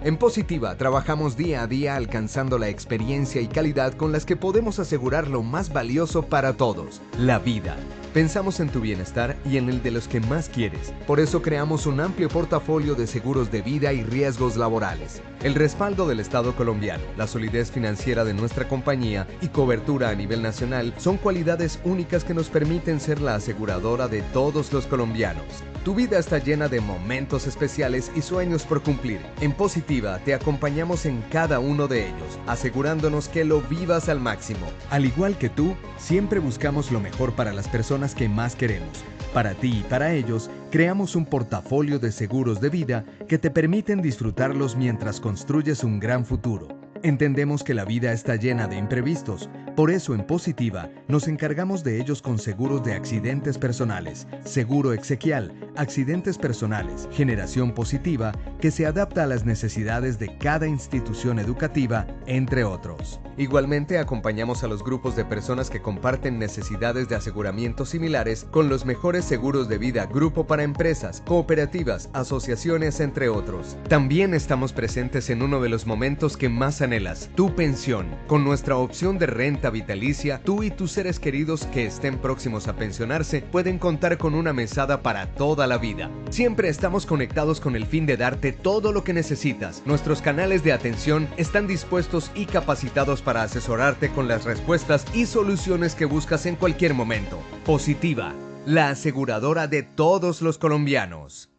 En Positiva trabajamos día a día alcanzando la experiencia y calidad con las que podemos asegurar lo más valioso para todos, la vida. Pensamos en tu bienestar y en el de los que más quieres. Por eso creamos un amplio portafolio de seguros de vida y riesgos laborales. El respaldo del Estado colombiano, la solidez financiera de nuestra compañía y cobertura a nivel nacional son cualidades únicas que nos permiten ser la aseguradora de todos los colombianos. Tu vida está llena de momentos especiales y sueños por cumplir. En Positiva te acompañamos en cada uno de ellos, asegurándonos que lo vivas al máximo. Al igual que tú, siempre buscamos lo mejor para las personas que más queremos. Para ti y para ellos, creamos un portafolio de seguros de vida que te permiten disfrutarlos mientras construyes un gran futuro. Entendemos que la vida está llena de imprevistos, por eso en Positiva nos encargamos de ellos con seguros de accidentes personales, seguro exequial, accidentes personales, generación positiva, que se adapta a las necesidades de cada institución educativa, entre otros. Igualmente acompañamos a los grupos de personas que comparten necesidades de aseguramiento similares con los mejores seguros de vida grupo para empresas, cooperativas, asociaciones, entre otros. También estamos presentes en uno de los momentos que más anhelas, tu pensión. Con nuestra opción de renta vitalicia, tú y tus seres queridos que estén próximos a pensionarse pueden contar con una mesada para toda la vida. Siempre estamos conectados con el fin de darte todo lo que necesitas. Nuestros canales de atención están dispuestos y capacitados para asesorarte con las respuestas y soluciones que buscas en cualquier momento. Positiva, la aseguradora de todos los colombianos.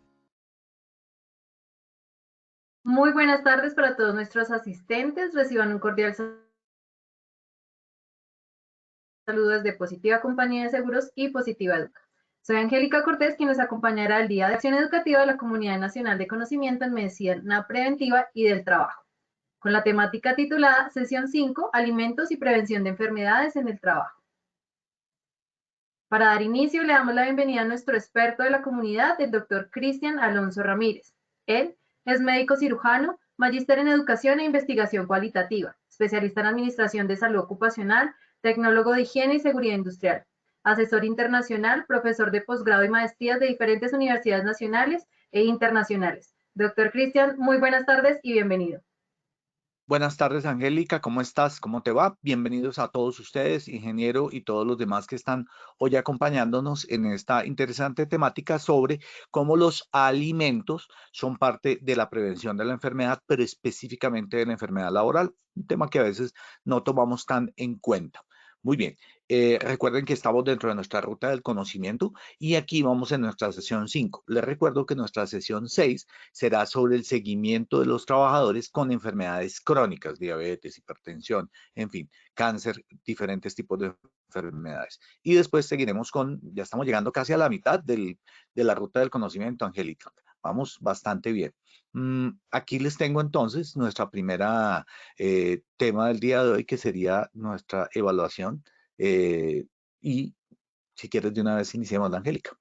Muy buenas tardes para todos nuestros asistentes. Reciban un cordial saludo desde Positiva Compañía de Seguros y Positiva Educa. Soy Angélica Cortés, quien nos acompañará al Día de Acción Educativa de la Comunidad Nacional de Conocimiento en Medicina Preventiva y del Trabajo, con la temática titulada Sesión 5, Alimentos y Prevención de Enfermedades en el Trabajo. Para dar inicio, le damos la bienvenida a nuestro experto de la comunidad, el doctor Cristian Alonso Ramírez. Él es médico cirujano, magíster en Educación e Investigación Cualitativa, especialista en Administración de Salud Ocupacional, tecnólogo de Higiene y Seguridad Industrial, asesor internacional, profesor de posgrado y maestrías de diferentes universidades nacionales e internacionales. Doctor Cristian, muy buenas tardes y bienvenido. Buenas tardes, Angélica, ¿cómo estás? ¿Cómo te va? Bienvenidos a todos ustedes, ingeniero y todos los demás que están hoy acompañándonos en esta interesante temática sobre cómo los alimentos son parte de la prevención de la enfermedad, pero específicamente de la enfermedad laboral, un tema que a veces no tomamos tan en cuenta. Muy bien, recuerden que estamos dentro de nuestra ruta del conocimiento y aquí vamos en nuestra sesión 5. Les recuerdo que nuestra sesión 6 será sobre el seguimiento de los trabajadores con enfermedades crónicas, diabetes, hipertensión, en fin, cáncer, diferentes tipos de enfermedades. Y después seguiremos con, ya estamos llegando casi a la mitad de la ruta del conocimiento, Angélica. Vamos bastante bien. Aquí les tengo entonces nuestra primera tema del día de hoy, que sería nuestra evaluación. Y si quieres de una vez iniciemos, Angélica.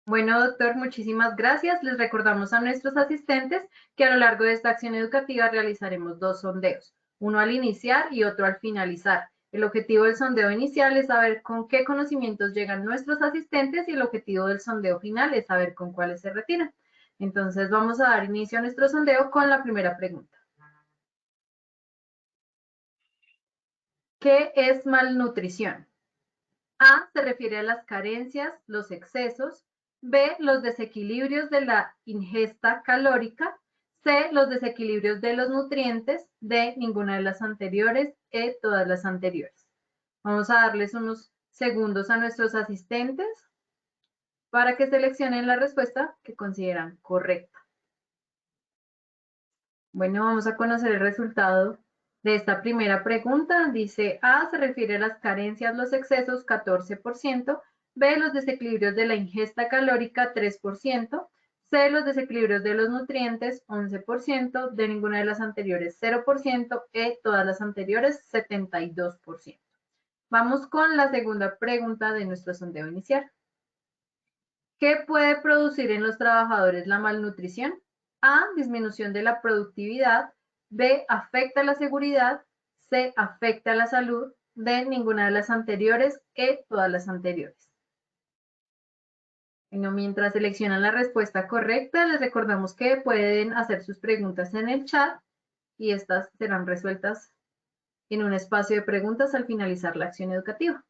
Bueno, doctor, muchísimas gracias. Les recordamos a nuestros asistentes que a lo largo de esta acción educativa realizaremos dos sondeos, uno al iniciar y otro al finalizar. El objetivo del sondeo inicial es saber con qué conocimientos llegan nuestros asistentes y el objetivo del sondeo final es saber con cuáles se retiran. Entonces vamos a dar inicio a nuestro sondeo con la primera pregunta. ¿Qué es malnutrición? A se refiere a las carencias, los excesos. B, los desequilibrios de la ingesta calórica. C, los desequilibrios de los nutrientes. D, ninguna de las anteriores. E, todas las anteriores. Vamos a darles unos segundos a nuestros asistentes para que seleccionen la respuesta que consideran correcta. Bueno, vamos a conocer el resultado de esta primera pregunta. Dice A, se refiere a las carencias, los excesos, 14%. B, los desequilibrios de la ingesta calórica, 3%. C, los desequilibrios de los nutrientes, 11%. D, ninguna de las anteriores, 0%. E, todas las anteriores, 72%. Vamos con la segunda pregunta de nuestro sondeo inicial. ¿Qué puede producir en los trabajadores la malnutrición? A, disminución de la productividad. B, afecta la seguridad. C, afecta la salud. D, ninguna de las anteriores. E, todas las anteriores. Bueno, mientras seleccionan la respuesta correcta, les recordamos que pueden hacer sus preguntas en el chat y estas serán resueltas en un espacio de preguntas al finalizar la acción educativa.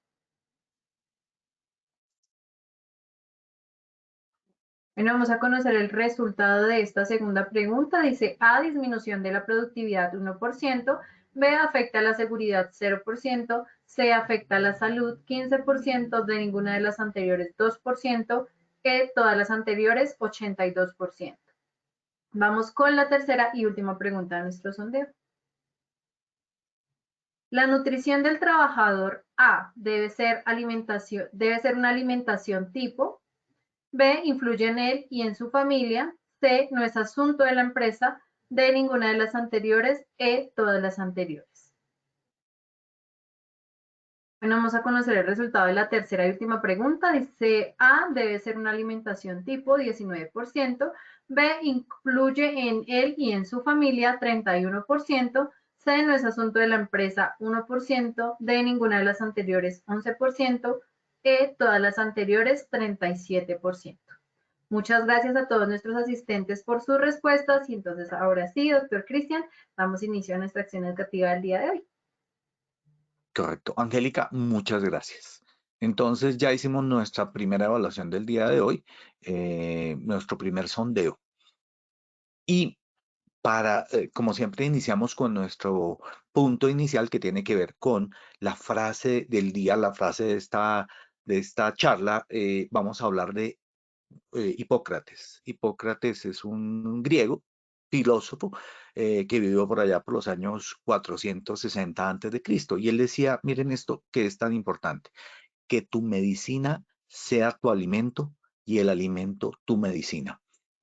Bueno, vamos a conocer el resultado de esta segunda pregunta. Dice A, disminución de la productividad 1%, B, afecta a la seguridad 0%, C, afecta a la salud 15%, de ninguna de las anteriores 2%, E, todas las anteriores 82%. Vamos con la tercera y última pregunta de nuestro sondeo. La nutrición del trabajador A debe ser una alimentación tipo. B, influye en él y en su familia. C, no es asunto de la empresa. D, ninguna de las anteriores. E, todas las anteriores. Bueno, vamos a conocer el resultado de la tercera y última pregunta. Dice A, debe ser una alimentación tipo, 19%. B, influye en él y en su familia, 31%. C, no es asunto de la empresa, 1%. D, ninguna de las anteriores, 11%. E, todas las anteriores, 37%. Muchas gracias a todos nuestros asistentes por sus respuestas. Y entonces, ahora sí, doctor Cristian, damos inicio a nuestra acción educativa del día de hoy. Correcto. Angélica, muchas gracias. Entonces ya hicimos nuestra primera evaluación del día de hoy, nuestro primer sondeo. Y como siempre, iniciamos con nuestro punto inicial que tiene que ver con la frase del día, la frase de esta charla. Vamos a hablar de Hipócrates. Hipócrates es un griego filósofo que vivió por allá por los años 460 antes de Cristo. Y él decía, miren esto que es tan importante, que tu medicina sea tu alimento y el alimento tu medicina.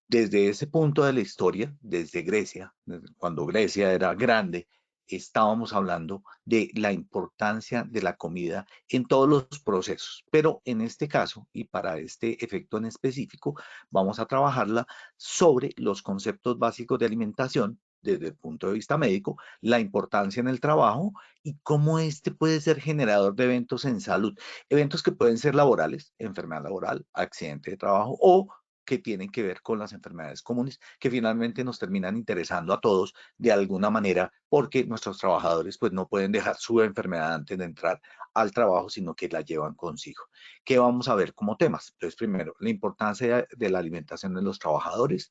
Desde ese punto de la historia, desde Grecia, cuando Grecia era grande, estábamos hablando de la importancia de la comida en todos los procesos. Pero en este caso, y para este efecto en específico, vamos a trabajarla sobre los conceptos básicos de alimentación desde el punto de vista médico, la importancia en el trabajo y cómo este puede ser generador de eventos en salud. Eventos que pueden ser laborales, enfermedad laboral, accidente de trabajo o que tienen que ver con las enfermedades comunes que finalmente nos terminan interesando a todos de alguna manera porque nuestros trabajadores pues no pueden dejar su enfermedad antes de entrar al trabajo, sino que la llevan consigo. ¿Qué vamos a ver como temas? Entonces, primero, la importancia de la alimentación de los trabajadores,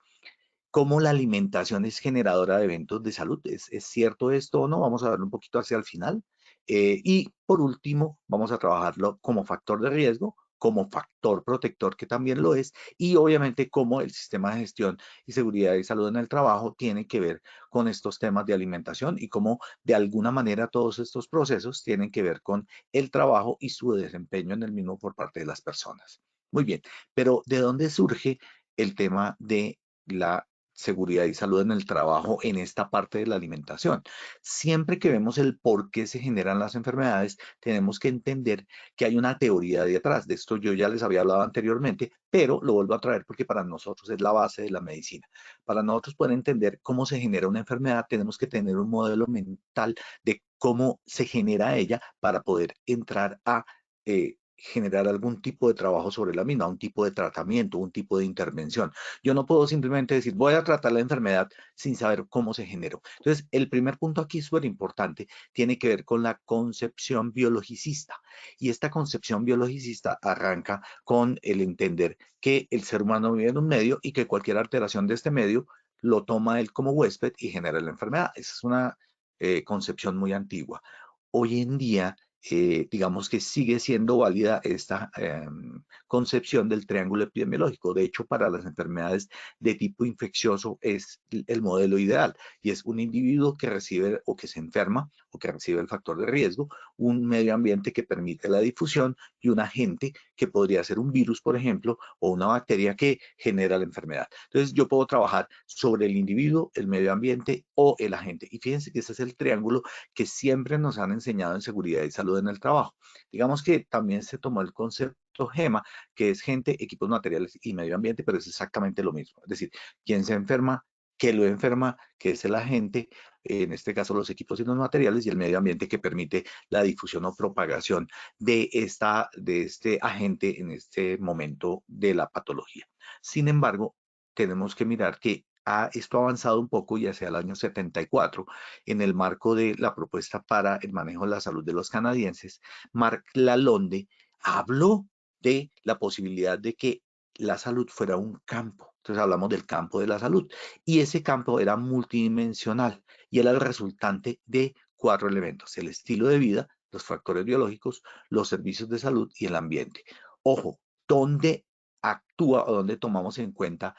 cómo la alimentación es generadora de eventos de salud. ¿Es cierto esto o no? Vamos a verlo un poquito hacia el final. Y por último, vamos a trabajarlo como factor de riesgo, como factor protector, que también lo es, y obviamente cómo el sistema de gestión y seguridad y salud en el trabajo tiene que ver con estos temas de alimentación y cómo de alguna manera todos estos procesos tienen que ver con el trabajo y su desempeño en el mismo por parte de las personas. Muy bien, pero ¿de dónde surge el tema de la seguridad y salud en el trabajo en esta parte de la alimentación? Siempre que vemos el por qué se generan las enfermedades, tenemos que entender que hay una teoría detrás. De esto yo ya les había hablado anteriormente, pero lo vuelvo a traer porque para nosotros es la base de la medicina. Para nosotros poder entender cómo se genera una enfermedad, tenemos que tener un modelo mental de cómo se genera ella para poder entrar a generar algún tipo de trabajo sobre la misma, un tipo de tratamiento, un tipo de intervención. Yo no puedo simplemente decir, voy a tratar la enfermedad sin saber cómo se generó. Entonces, el primer punto aquí súper importante tiene que ver con la concepción biologicista. Y esta concepción biologicista arranca con el entender que el ser humano vive en un medio y que cualquier alteración de este medio lo toma él como huésped y genera la enfermedad. Esa es una concepción muy antigua. Hoy en día, digamos que sigue siendo válida esta concepción del triángulo epidemiológico. De hecho, para las enfermedades de tipo infeccioso es el modelo ideal y es un individuo que recibe o que se enferma o que recibe el factor de riesgo, un medio ambiente que permite la difusión y un agente que podría ser un virus, por ejemplo, o una bacteria que genera la enfermedad. Entonces, yo puedo trabajar sobre el individuo, el medio ambiente o el agente. Y fíjense que ese es el triángulo que siempre nos han enseñado en seguridad y salud en el trabajo. Digamos que también se tomó el concepto GEMA, que es gente, equipos materiales y medio ambiente, pero es exactamente lo mismo. Es decir, quien se enferma, que lo enferma, que es el agente, en este caso los equipos y los materiales, y el medio ambiente que permite la difusión o propagación de este agente en este momento de la patología. Sin embargo, tenemos que mirar que esto ha avanzado un poco y hacia el año 74, en el marco de la propuesta para el manejo de la salud de los canadienses, Marc Lalonde habló de la posibilidad de que la salud fuera un campo. Entonces hablamos del campo de la salud y ese campo era multidimensional y era el resultante de 4 elementos: el estilo de vida, los factores biológicos, los servicios de salud y el ambiente. Ojo, ¿dónde actúa o dónde tomamos en cuenta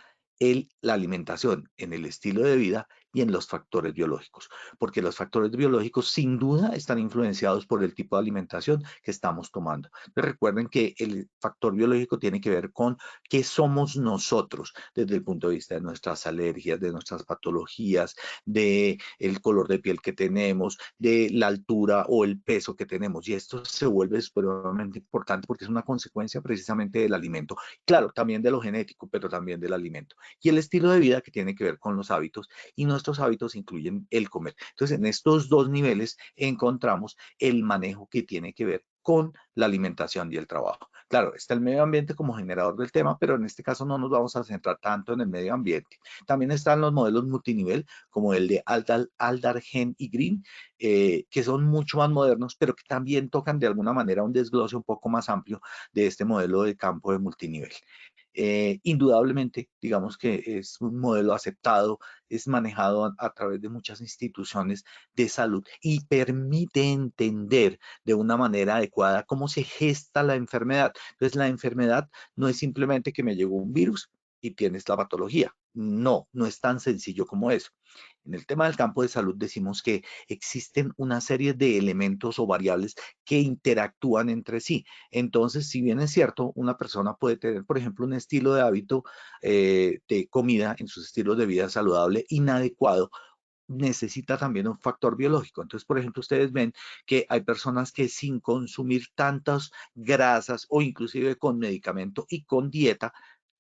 la alimentación? En el estilo de vida y en los factores biológicos, porque los factores biológicos sin duda están influenciados por el tipo de alimentación que estamos tomando. Entonces, recuerden que el factor biológico tiene que ver con qué somos nosotros desde el punto de vista de nuestras alergias, de nuestras patologías, de el color de piel que tenemos, de la altura o el peso que tenemos, y esto se vuelve supremamente importante porque es una consecuencia precisamente del alimento. Claro, también de lo genético, pero también del alimento. Y el estilo de vida, que tiene que ver con los hábitos, y nuestros hábitos incluyen el comer. Entonces, en estos dos niveles encontramos el manejo que tiene que ver con la alimentación y el trabajo. Claro, está el medio ambiente como generador del tema, pero en este caso no nos vamos a centrar tanto en el medio ambiente. También están los modelos multinivel, como el de Aldargen y Green, que son mucho más modernos, pero que también tocan de alguna manera un desglose un poco más amplio de este modelo de campo de multinivel. Indudablemente, digamos que es un modelo aceptado, es manejado a través de muchas instituciones de salud y permite entender de una manera adecuada cómo se gesta la enfermedad. Entonces, la enfermedad no es simplemente que me llegó un virus y tienes la patología. No, no es tan sencillo como eso. En el tema del campo de salud decimos que existen una serie de elementos o variables que interactúan entre sí. Entonces, si bien es cierto, una persona puede tener, por ejemplo, un estilo de hábito de comida en sus estilos de vida saludable inadecuado, necesita también un factor biológico. Entonces, por ejemplo, ustedes ven que hay personas que sin consumir tantas grasas o inclusive con medicamento y con dieta,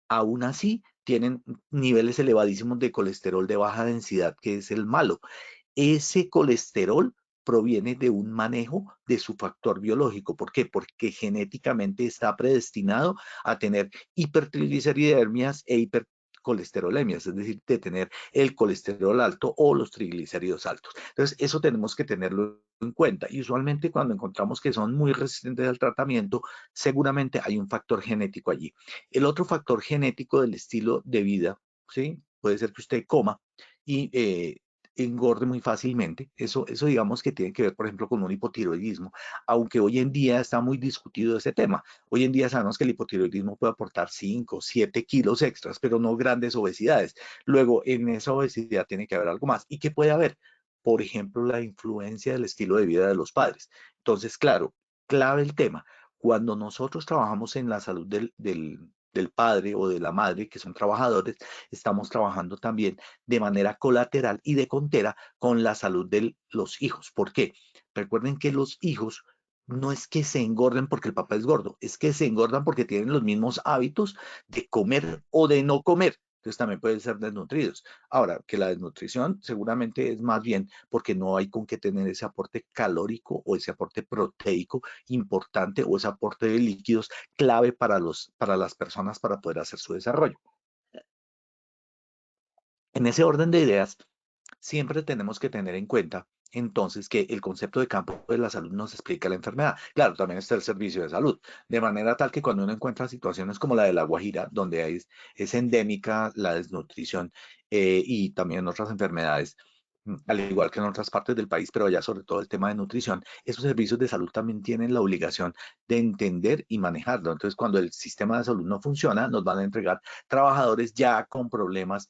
aún así tienen niveles elevadísimos de colesterol de baja densidad, que es el malo. Ese colesterol proviene de un manejo de su factor biológico. ¿Por qué? Porque genéticamente está predestinado a tener hipertrigliceridemias e hipercolesterolemias, es decir, de tener el colesterol alto o los triglicéridos altos. Entonces, eso tenemos que tenerlo en cuenta. Y usualmente cuando encontramos que son muy resistentes al tratamiento, seguramente hay un factor genético allí. El otro factor genético del estilo de vida, ¿sí? Puede ser que usted coma y engorde muy fácilmente. Eso digamos que tiene que ver, por ejemplo, con un hipotiroidismo, aunque hoy en día está muy discutido ese tema. Hoy en día sabemos que el hipotiroidismo puede aportar 5, 7 kilos extras, pero no grandes obesidades. Luego, en esa obesidad tiene que haber algo más. ¿Y qué puede haber? Por ejemplo, la influencia del estilo de vida de los padres. Entonces, claro, clave el tema. Cuando nosotros trabajamos en la salud del padre o de la madre, que son trabajadores, estamos trabajando también de manera colateral y de contera con la salud de los hijos. ¿Por qué? Recuerden que los hijos no es que se engorden porque el papá es gordo, es que se engordan porque tienen los mismos hábitos de comer o de no comer. Entonces también pueden ser desnutridos. Ahora, que la desnutrición seguramente es más bien porque no hay con qué tener ese aporte calórico o ese aporte proteico importante o ese aporte de líquidos clave para las personas para poder hacer su desarrollo. En ese orden de ideas, siempre tenemos que tener en cuenta entonces que el concepto de campo de la salud nos explica la enfermedad. Claro, también está el servicio de salud, de manera tal que cuando uno encuentra situaciones como la de La Guajira, donde es endémica la desnutrición y también otras enfermedades, al igual que en otras partes del país, pero ya sobre todo el tema de nutrición, esos servicios de salud también tienen la obligación de entender y manejarlo. Entonces, cuando el sistema de salud no funciona, nos van a entregar trabajadores ya con problemas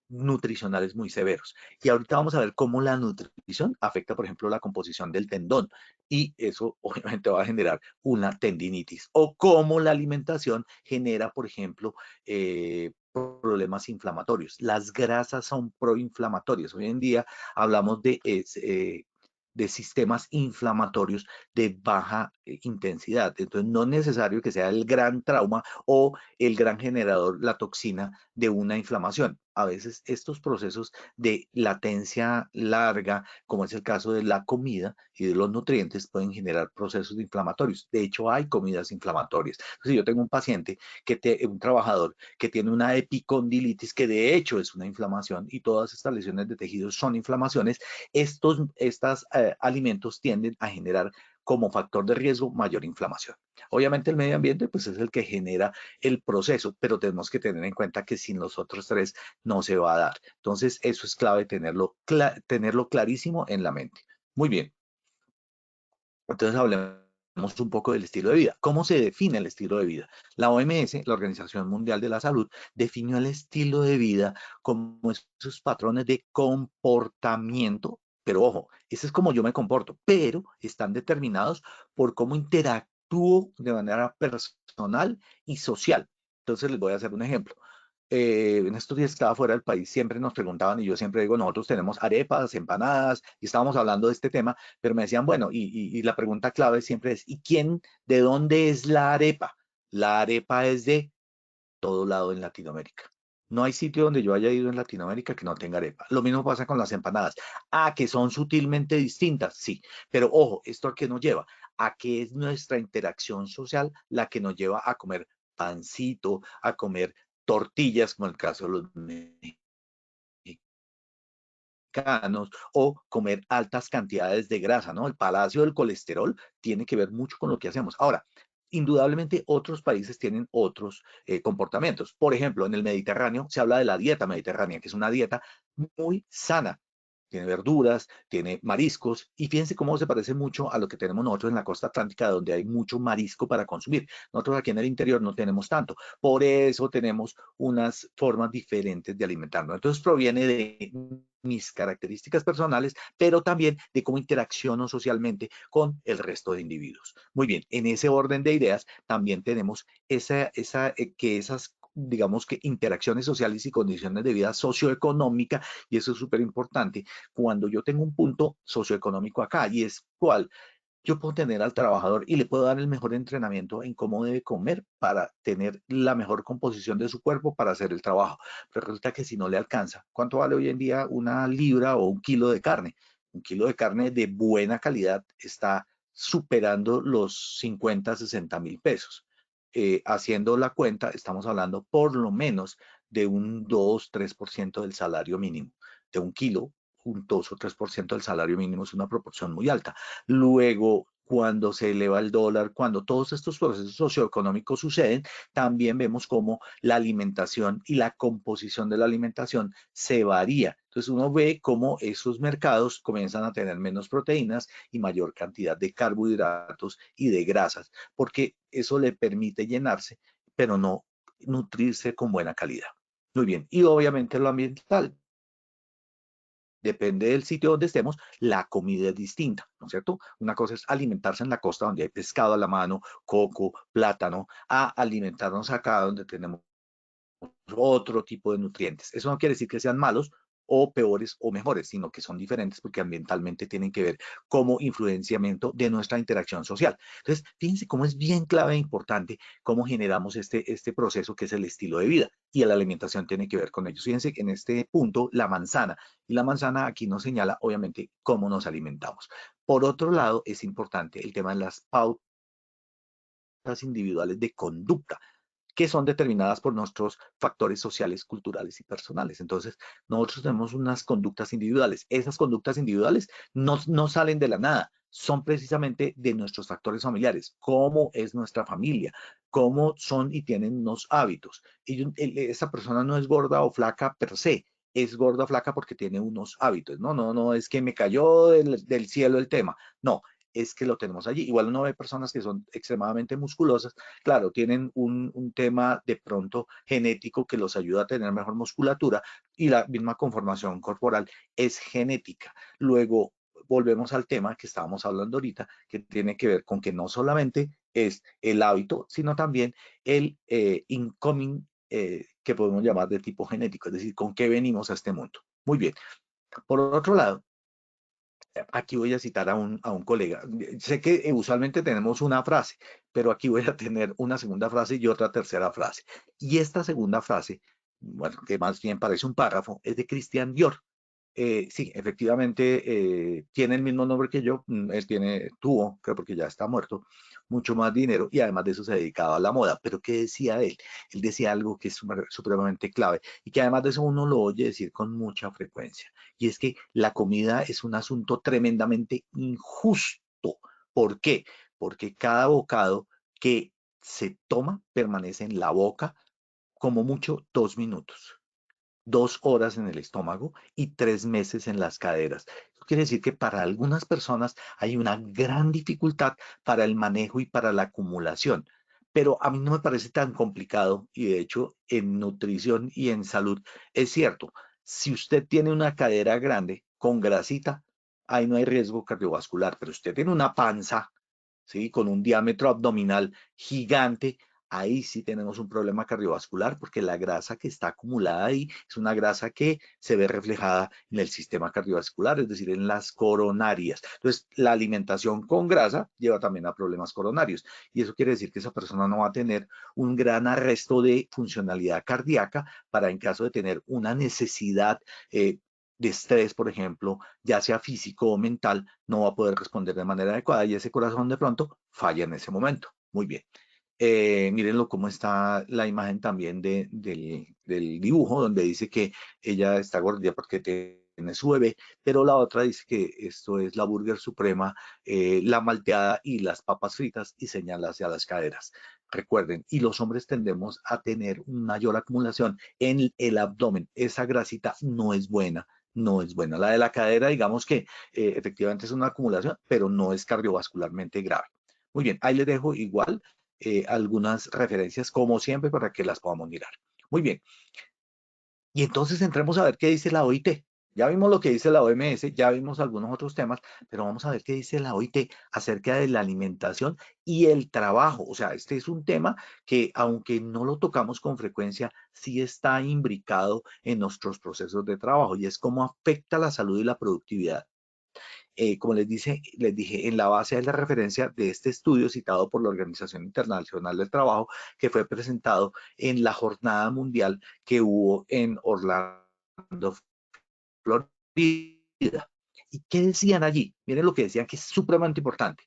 nutricionales muy severos. Y ahorita vamos a ver cómo la nutrición afecta, por ejemplo, la composición del tendón y eso obviamente va a generar una tendinitis o cómo la alimentación genera, por ejemplo, problemas inflamatorios. Las grasas son proinflamatorias. Hoy en día hablamos de sistemas inflamatorios de baja intensidad. Entonces, no es necesario que sea el gran trauma o el gran generador, la toxina de una inflamación. a veces estos procesos de latencia larga, como es el caso de la comida y de los nutrientes, pueden generar procesos inflamatorios. De hecho, hay comidas inflamatorias. Entonces, yo tengo un paciente, un trabajador, que tiene una epicondilitis, que de hecho es una inflamación, y todas estas lesiones de tejidos son inflamaciones. Estos alimentos tienden a generar como factor de riesgo mayor inflamación. Obviamente el medio ambiente pues es el que genera el proceso, pero tenemos que tener en cuenta que sin los otros tres no se va a dar. Entonces eso es clave tenerlo clarísimo en la mente. Muy bien. Entonces hablemos un poco del estilo de vida. ¿Cómo se define el estilo de vida? La OMS, la Organización Mundial de la Salud, definió el estilo de vida como esos patrones de comportamiento, pero ojo, ese es como yo me comporto, pero están determinados por cómo interactúo de manera personal y social. Entonces les voy a hacer un ejemplo. En estos días que estaba fuera del país, siempre nos preguntaban, y yo siempre digo, nosotros tenemos arepas, empanadas, y estábamos hablando de este tema, pero me decían, bueno, y la pregunta clave siempre es, ¿y de dónde es la arepa? La arepa es de todo lado en Latinoamérica. No hay sitio donde yo haya ido en Latinoamérica que no tenga arepa. Lo mismo pasa con las empanadas. Ah, que son sutilmente distintas, sí. Pero ojo, ¿esto a qué nos lleva? A que es nuestra interacción social la que nos lleva a comer pancito, a comer tortillas, como el caso de los mexicanos, o comer altas cantidades de grasa, ¿no? El palacio del colesterol tiene que ver mucho con lo que hacemos. Ahora, indudablemente otros países tienen otros comportamientos. Por ejemplo, en el Mediterráneo se habla de la dieta mediterránea, que es una dieta muy sana. Tiene verduras, tiene mariscos, y fíjense cómo se parece mucho a lo que tenemos nosotros en la costa atlántica, donde hay mucho marisco para consumir. Nosotros aquí en el interior no tenemos tanto. Por eso tenemos unas formas diferentes de alimentarnos. Entonces proviene de mis características personales, pero también de cómo interacciono socialmente con el resto de individuos. Muy bien, en ese orden de ideas también tenemos que esas, digamos que interacciones sociales y condiciones de vida socioeconómica, y eso es súper importante, cuando yo tengo un punto socioeconómico acá, y es cuál. Yo puedo tener al trabajador y le puedo dar el mejor entrenamiento en cómo debe comer para tener la mejor composición de su cuerpo para hacer el trabajo. Pero resulta que si no le alcanza, ¿cuánto vale hoy en día una libra o un kilo de carne? Un kilo de carne de buena calidad está superando los 50, 60,000 pesos. Haciendo la cuenta, estamos hablando por lo menos de un 2-3% del salario mínimo. De un kilo, un 2 o 3% del salario mínimo es una proporción muy alta. Luego, cuando se eleva el dólar, cuando todos estos procesos socioeconómicos suceden, también vemos cómo la alimentación y la composición de la alimentación se varía. Entonces uno ve cómo esos mercados comienzan a tener menos proteínas y mayor cantidad de carbohidratos y de grasas, porque eso le permite llenarse, pero no nutrirse con buena calidad. Muy bien, y obviamente lo ambiental. Depende del sitio donde estemos, la comida es distinta, ¿no es cierto? Una cosa es alimentarse en la costa donde hay pescado a la mano, coco, plátano, a alimentarnos acá donde tenemos otro tipo de nutrientes. Eso no quiere decir que sean malos o peores o mejores, sino que son diferentes porque ambientalmente tienen que ver como influenciamiento de nuestra interacción social. Entonces, fíjense cómo es bien clave e importante cómo generamos este proceso que es el estilo de vida, y la alimentación tiene que ver con ello. Fíjense que en este punto la manzana, y la manzana aquí nos señala obviamente cómo nos alimentamos. Por otro lado, es importante el tema de las pautas individuales de conducta, que son determinadas por nuestros factores sociales, culturales y personales. Entonces, nosotros tenemos unas conductas individuales. Esas conductas individuales no salen de la nada, son precisamente de nuestros factores familiares, cómo es nuestra familia, cómo son y tienen unos hábitos. Y esa persona no es gorda o flaca per se, es gorda o flaca porque tiene unos hábitos. No es que me cayó del cielo el tema. No, es que lo tenemos allí. Igual uno ve personas que son extremadamente musculosas, claro, tienen un tema de pronto genético que los ayuda a tener mejor musculatura, y la misma conformación corporal es genética. Luego, volvemos al tema que estábamos hablando ahorita, que tiene que ver con que no solamente es el hábito, sino también el incoming, que podemos llamar de tipo genético, es decir, con qué venimos a este mundo. Muy bien. Por otro lado, aquí voy a citar a un colega. Sé que usualmente tenemos una frase, pero aquí voy a tener una segunda frase y otra tercera frase. Y esta segunda frase bueno, que más bien parece un párrafo, es de Christian Dior. Sí, efectivamente tiene el mismo nombre que yo. Él tuvo, creo porque ya está muerto, mucho más dinero y además de eso se dedicaba a la moda. Pero ¿qué decía él? Él decía algo que es supremamente clave y que además de eso uno lo oye decir con mucha frecuencia. Y es que la comida es un asunto tremendamente injusto. ¿Por qué? Porque cada bocado que se toma permanece en la boca como mucho 2 minutos. 2 horas en el estómago y 3 meses en las caderas. Eso quiere decir que para algunas personas hay una gran dificultad para el manejo y para la acumulación. Pero a mí no me parece tan complicado y de hecho en nutrición y en salud es cierto. Si usted tiene una cadera grande con grasita, ahí no hay riesgo cardiovascular, pero usted tiene una panza, ¿sí? Con un diámetro abdominal gigante, ahí sí tenemos un problema cardiovascular porque la grasa que está acumulada ahí es una grasa que se ve reflejada en el sistema cardiovascular, es decir, en las coronarias. Entonces, la alimentación con grasa lleva también a problemas coronarios y eso quiere decir que esa persona no va a tener un gran arresto de funcionalidad cardíaca para en caso de tener una necesidad de estrés, por ejemplo, ya sea físico o mental, no va a poder responder de manera adecuada y ese corazón de pronto falla en ese momento. Muy bien. Mírenlo cómo está la imagen también del dibujo, donde dice que ella está gordita porque tiene su bebé, pero la otra dice que esto es la burger suprema, la malteada y las papas fritas y señala hacia las caderas. Recuerden, y los hombres tendemos a tener una mayor acumulación en el abdomen. Esa grasita no es buena. No es buena. La de la cadera, digamos que efectivamente es una acumulación, pero no es cardiovascularmente grave. Muy bien, ahí les dejo igual algunas referencias, como siempre, para que las podamos mirar. Muy bien. Y entonces entremos a ver qué dice la OIT. Ya vimos lo que dice la OMS, ya vimos algunos otros temas, pero vamos a ver qué dice la OIT acerca de la alimentación y el trabajo. O sea, este es un tema que, aunque no lo tocamos con frecuencia, sí está imbricado en nuestros procesos de trabajo y es cómo afecta la salud y la productividad. Como les dije, en la base de la referencia de este estudio citado por la Organización Internacional del Trabajo, que fue presentado en la jornada mundial que hubo en Orlando, Florida. ¿Y qué decían allí? Miren lo que decían, que es supremamente importante.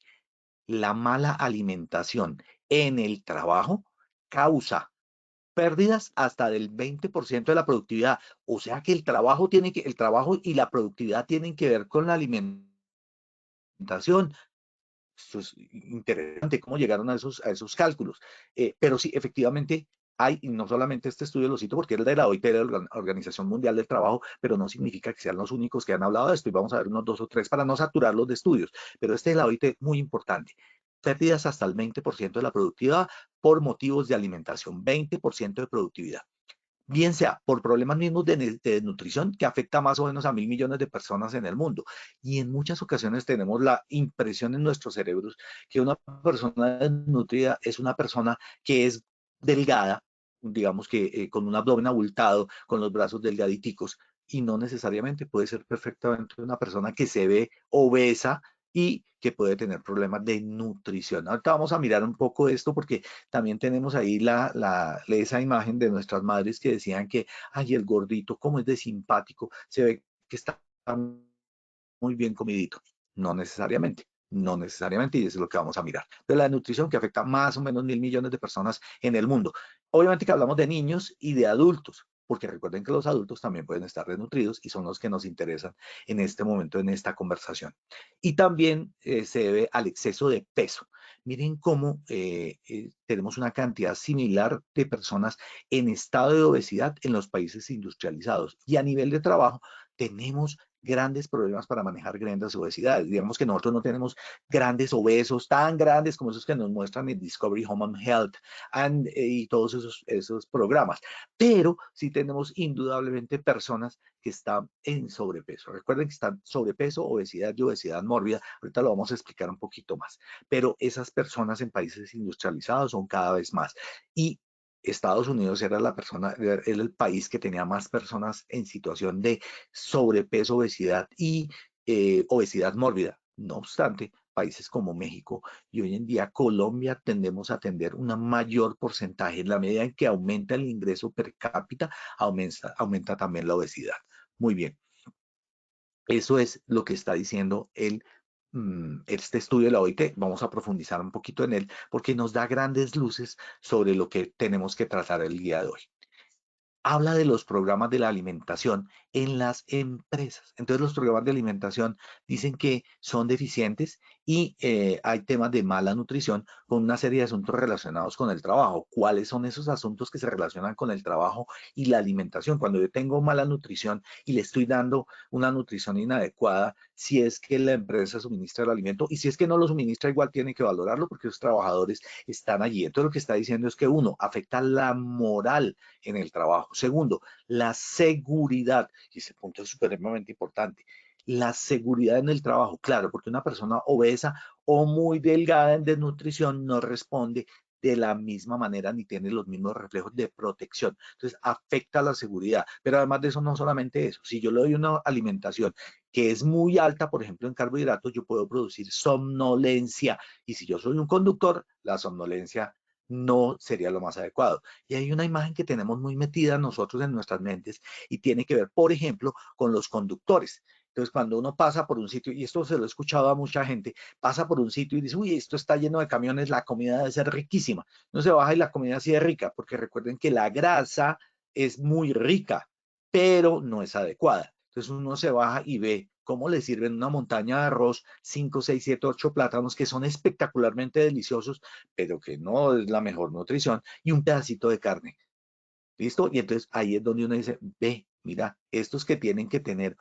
La mala alimentación en el trabajo causa pérdidas hasta del 20% de la productividad. O sea que el trabajo y la productividad tienen que ver con la alimentación. Esto es interesante cómo llegaron a esos cálculos. Pero sí, efectivamente, hay, y no solamente este estudio lo cito porque es de la OIT, de la Organización Mundial del Trabajo, pero no significa que sean los únicos que han hablado de esto, y vamos a ver unos 2 o 3 para no saturarlos de estudios, pero este de la OIT es muy importante. Pérdidas hasta el 20% de la productividad por motivos de alimentación, 20% de productividad, bien sea por problemas mismos de nutrición que afecta más o menos a 1.000 millones de personas en el mundo. Y en muchas ocasiones tenemos la impresión en nuestros cerebros que una persona desnutrida es una persona que es delgada, digamos que con un abdomen abultado, con los brazos delgaditicos, y no necesariamente puede ser perfectamente una persona que se ve obesa y que puede tener problemas de nutrición. Ahorita vamos a mirar un poco esto porque también tenemos ahí esa imagen de nuestras madres que decían que, ay, el gordito, cómo es de simpático, se ve que está muy bien comidito. No necesariamente, no necesariamente, y eso es lo que vamos a mirar. Pero la nutrición que afecta más o menos 1.000 millones de personas en el mundo. Obviamente que hablamos de niños y de adultos, porque recuerden que los adultos también pueden estar desnutridos y son los que nos interesan en este momento, en esta conversación. Y también se debe al exceso de peso. Miren cómo tenemos una cantidad similar de personas en estado de obesidad en los países industrializados. Y a nivel de trabajo tenemos grandes problemas para manejar grandes obesidades. Digamos que nosotros no tenemos grandes obesos tan grandes como esos que nos muestran en Discovery Home and Health y todos esos programas, pero sí tenemos indudablemente personas que están en sobrepeso. Recuerden que están sobrepeso, obesidad y obesidad mórbida. Ahorita lo vamos a explicar un poquito más, pero esas personas en países industrializados son cada vez más. Y Estados Unidos era el país que tenía más personas en situación de sobrepeso, obesidad y obesidad mórbida. No obstante, países como México, y hoy en día Colombia tendemos a atender un mayor porcentaje. En la medida en que aumenta el ingreso per cápita, aumenta también la obesidad. Muy bien. Eso es lo que está diciendo este estudio de la OIT. Vamos a profundizar un poquito en él porque nos da grandes luces sobre lo que tenemos que tratar el día de hoy. Habla de los programas de la alimentación en las empresas. Entonces, los programas de alimentación dicen que son deficientes y hay temas de mala nutrición con una serie de asuntos relacionados con el trabajo. ¿Cuáles son esos asuntos que se relacionan con el trabajo y la alimentación? Cuando yo tengo mala nutrición y le estoy dando una nutrición inadecuada, si es que la empresa suministra el alimento, y si es que no lo suministra, igual tiene que valorarlo porque los trabajadores están allí. Entonces, lo que está diciendo es que, uno, afecta la moral en el trabajo. Segundo, la seguridad, y ese punto es supremamente importante, la seguridad en el trabajo. Claro, porque una persona obesa o muy delgada en desnutrición no responde de la misma manera ni tiene los mismos reflejos de protección. Entonces, afecta la seguridad. Pero además de eso, no solamente eso. Si yo le doy una alimentación que es muy alta, por ejemplo, en carbohidratos, yo puedo producir somnolencia. Y si yo soy un conductor, la somnolencia no sería lo más adecuado. Y hay una imagen que tenemos muy metida nosotros en nuestras mentes y tiene que ver, por ejemplo, con los conductores. Entonces, cuando uno pasa por un sitio, y esto se lo he escuchado a mucha gente, pasa por un sitio y dice, uy, esto está lleno de camiones, la comida debe ser riquísima. No se baja y la comida sí es rica, porque recuerden que la grasa es muy rica, pero no es adecuada. Entonces uno se baja y ve cómo le sirven una montaña de arroz, 5, 6, 7, 8 plátanos que son espectacularmente deliciosos, pero que no es la mejor nutrición, y un pedacito de carne. ¿Listo? Y entonces ahí es donde uno dice, ve, mira, estos que tienen que tener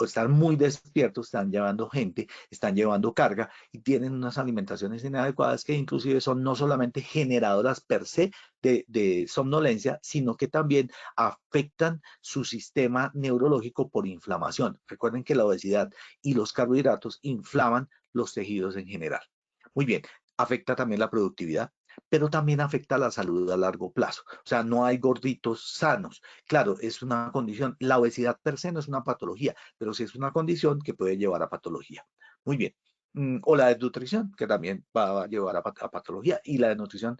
estar muy despiertos, están llevando gente, están llevando carga y tienen unas alimentaciones inadecuadas que inclusive son no solamente generadoras per se de somnolencia, sino que también afectan su sistema neurológico por inflamación. Recuerden que la obesidad y los carbohidratos inflaman los tejidos en general. Muy bien, afecta también la productividad, pero también afecta la salud a largo plazo. O sea, no hay gorditos sanos. Claro, es una condición. La obesidad per se no es una patología, pero sí es una condición que puede llevar a patología. Muy bien. O la desnutrición, que también va a llevar a patología, y la desnutrición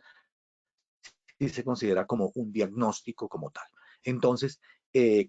sí se considera como un diagnóstico como tal. Entonces,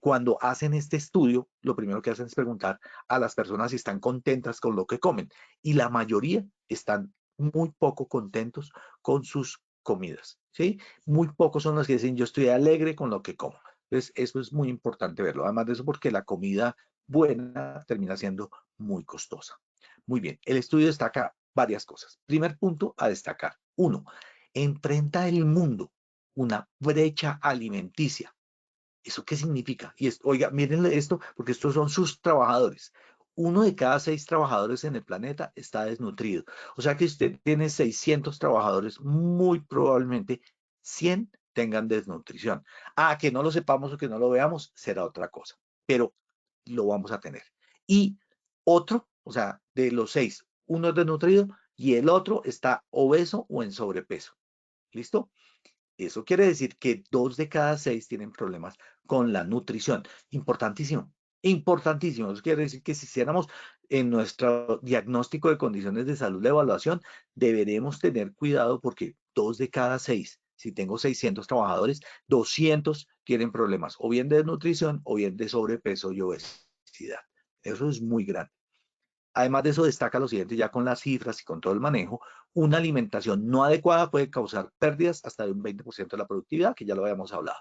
cuando hacen este estudio, lo primero que hacen es preguntar a las personas si están contentas con lo que comen, y la mayoría están muy poco contentos con sus comidas, ¿sí? Muy pocos son los que dicen yo estoy alegre con lo que como. Entonces, eso es muy importante verlo. Además de eso, porque la comida buena termina siendo muy costosa. Muy bien, el estudio destaca varias cosas. Primer punto a destacar. Uno, enfrenta el mundo una brecha alimenticia. ¿Eso qué significa? Y oiga, miren esto, porque estos son sus trabajadores. 1 de cada 6 trabajadores en el planeta está desnutrido. O sea que usted tiene 600 trabajadores, muy probablemente 100 tengan desnutrición. Que no lo sepamos o que no lo veamos, será otra cosa. Pero lo vamos a tener. Y otro, o sea, de los 6, uno es desnutrido y el otro está obeso o en sobrepeso. ¿Listo? Eso quiere decir que 2 de cada 6 tienen problemas con la nutrición. Importantísimo, importantísimo. Eso quiere decir que si hiciéramos en nuestro diagnóstico de condiciones de salud la evaluación, deberemos tener cuidado porque 2 de cada 6, si tengo 600 trabajadores, 200 tienen problemas o bien de desnutrición o bien de sobrepeso y obesidad. Eso es muy grande. Además de eso, destaca lo siguiente, ya con las cifras y con todo el manejo, una alimentación no adecuada puede causar pérdidas hasta de un 20% de la productividad, que ya lo habíamos hablado.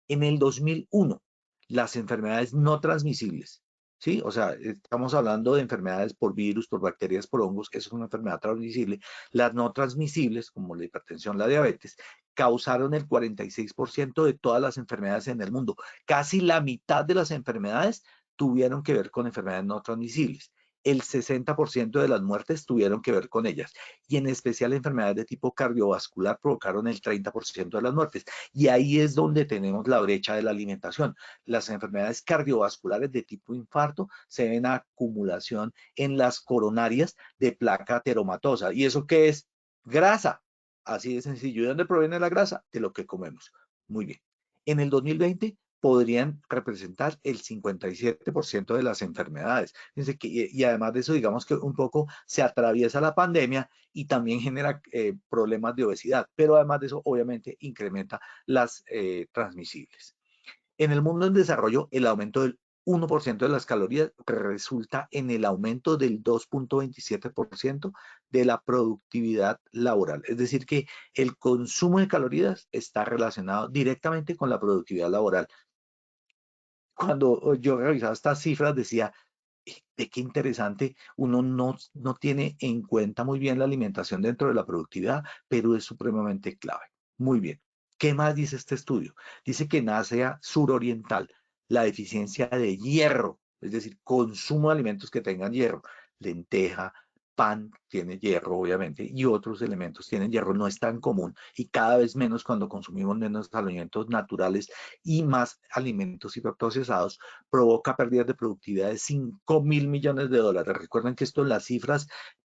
En el 2001, las enfermedades no transmisibles, ¿sí? O sea, estamos hablando de enfermedades por virus, por bacterias, por hongos, eso es una enfermedad transmisible. Las no transmisibles, como la hipertensión, la diabetes, causaron el 46% de todas las enfermedades en el mundo. Casi la mitad de las enfermedades tuvieron que ver con enfermedades no transmisibles. El 60% de las muertes tuvieron que ver con ellas, y en especial enfermedades de tipo cardiovascular provocaron el 30% de las muertes. Y ahí es donde tenemos la brecha de la alimentación. Las enfermedades cardiovasculares de tipo infarto se ven a acumulación en las coronarias de placa ateromatosa. ¿Y eso qué es? Grasa. Así de sencillo. ¿De dónde proviene la grasa? De lo que comemos. Muy bien. En el 2020 podrían representar el 57% de las enfermedades. Fíjense que, y además de eso, digamos que un poco se atraviesa la pandemia y también genera problemas de obesidad, pero además de eso, obviamente, incrementa las transmisibles. En el mundo en desarrollo, el aumento del 1% de las calorías resulta en el aumento del 2.27% de la productividad laboral. Es decir, que el consumo de calorías está relacionado directamente con la productividad laboral. Cuando yo revisaba estas cifras decía, de qué interesante, uno no tiene en cuenta muy bien la alimentación dentro de la productividad, pero es supremamente clave. Muy bien. ¿Qué más dice este estudio? Dice que en Asia suroriental la deficiencia de hierro, es decir, consumo de alimentos que tengan hierro, lenteja, pan tiene hierro, obviamente, y otros elementos tienen hierro, no es tan común y cada vez menos cuando consumimos menos alimentos naturales y más alimentos hiperprocesados, provoca pérdidas de productividad de 5.000 millones de dólares. Recuerden que esto en las cifras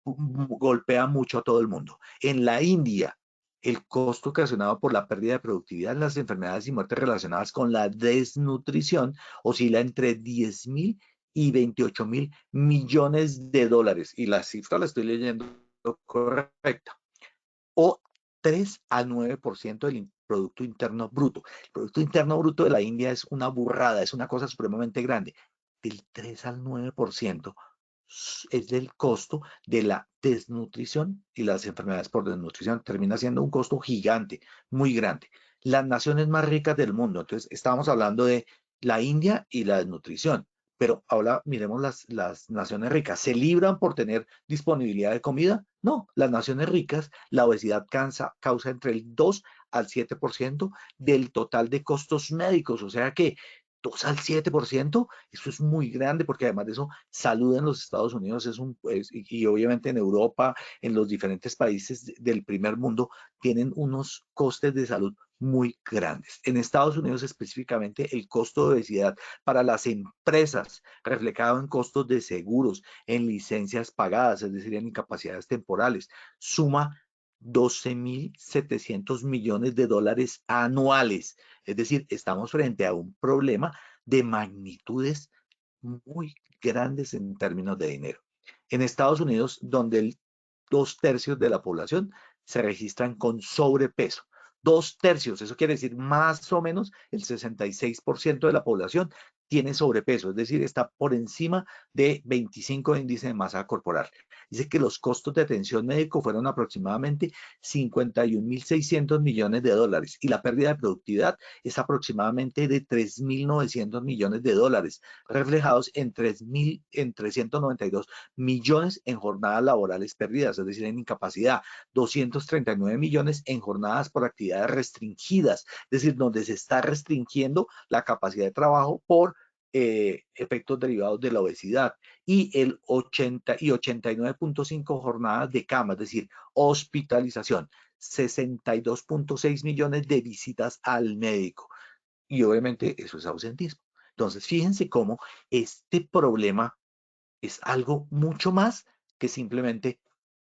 golpea mucho a todo el mundo. En la India, el costo ocasionado por la pérdida de productividad en las enfermedades y muertes relacionadas con la desnutrición oscila entre 10.000 y 28.000 millones de dólares. Y la cifra la estoy leyendo correcta. O 3 al 9% del Producto Interno Bruto. El Producto Interno Bruto de la India es una burrada, es una cosa supremamente grande. Del 3 al 9% es del costo de la desnutrición y las enfermedades por desnutrición. Termina siendo un costo gigante, muy grande. Las naciones más ricas del mundo, entonces estábamos hablando de la India y la desnutrición, pero ahora miremos las naciones ricas. ¿Se libran por tener disponibilidad de comida? No, las naciones ricas, la obesidad causa entre el 2 al 7% del total de costos médicos, o sea que 2 al 7%, eso es muy grande porque además de eso, salud en los Estados Unidos y obviamente en Europa, en los diferentes países del primer mundo, tienen unos costes de salud muy grandes. En Estados Unidos específicamente, el costo de obesidad para las empresas, reflejado en costos de seguros, en licencias pagadas, es decir, en incapacidades temporales, suma 12.700 millones de dólares anuales. Es decir, estamos frente a un problema de magnitudes muy grandes en términos de dinero. En Estados Unidos, donde 2/3 de la población se registran con sobrepeso. 2/3, eso quiere decir más o menos el 66% de la población tiene sobrepeso, es decir, está por encima de 25 de índice de masa corporal. Dice que los costos de atención médico fueron aproximadamente 51.600 millones de dólares y la pérdida de productividad es aproximadamente de 3.900 millones de dólares, reflejados en 392 millones en jornadas laborales perdidas, es decir, en incapacidad, 239 millones en jornadas por actividades restringidas, es decir, donde se está restringiendo la capacidad de trabajo por efectos derivados de la obesidad y el 89.5 jornadas de cama, es decir, hospitalización, 62.6 millones de visitas al médico y obviamente eso es ausentismo. Entonces, fíjense cómo este problema es algo mucho más que simplemente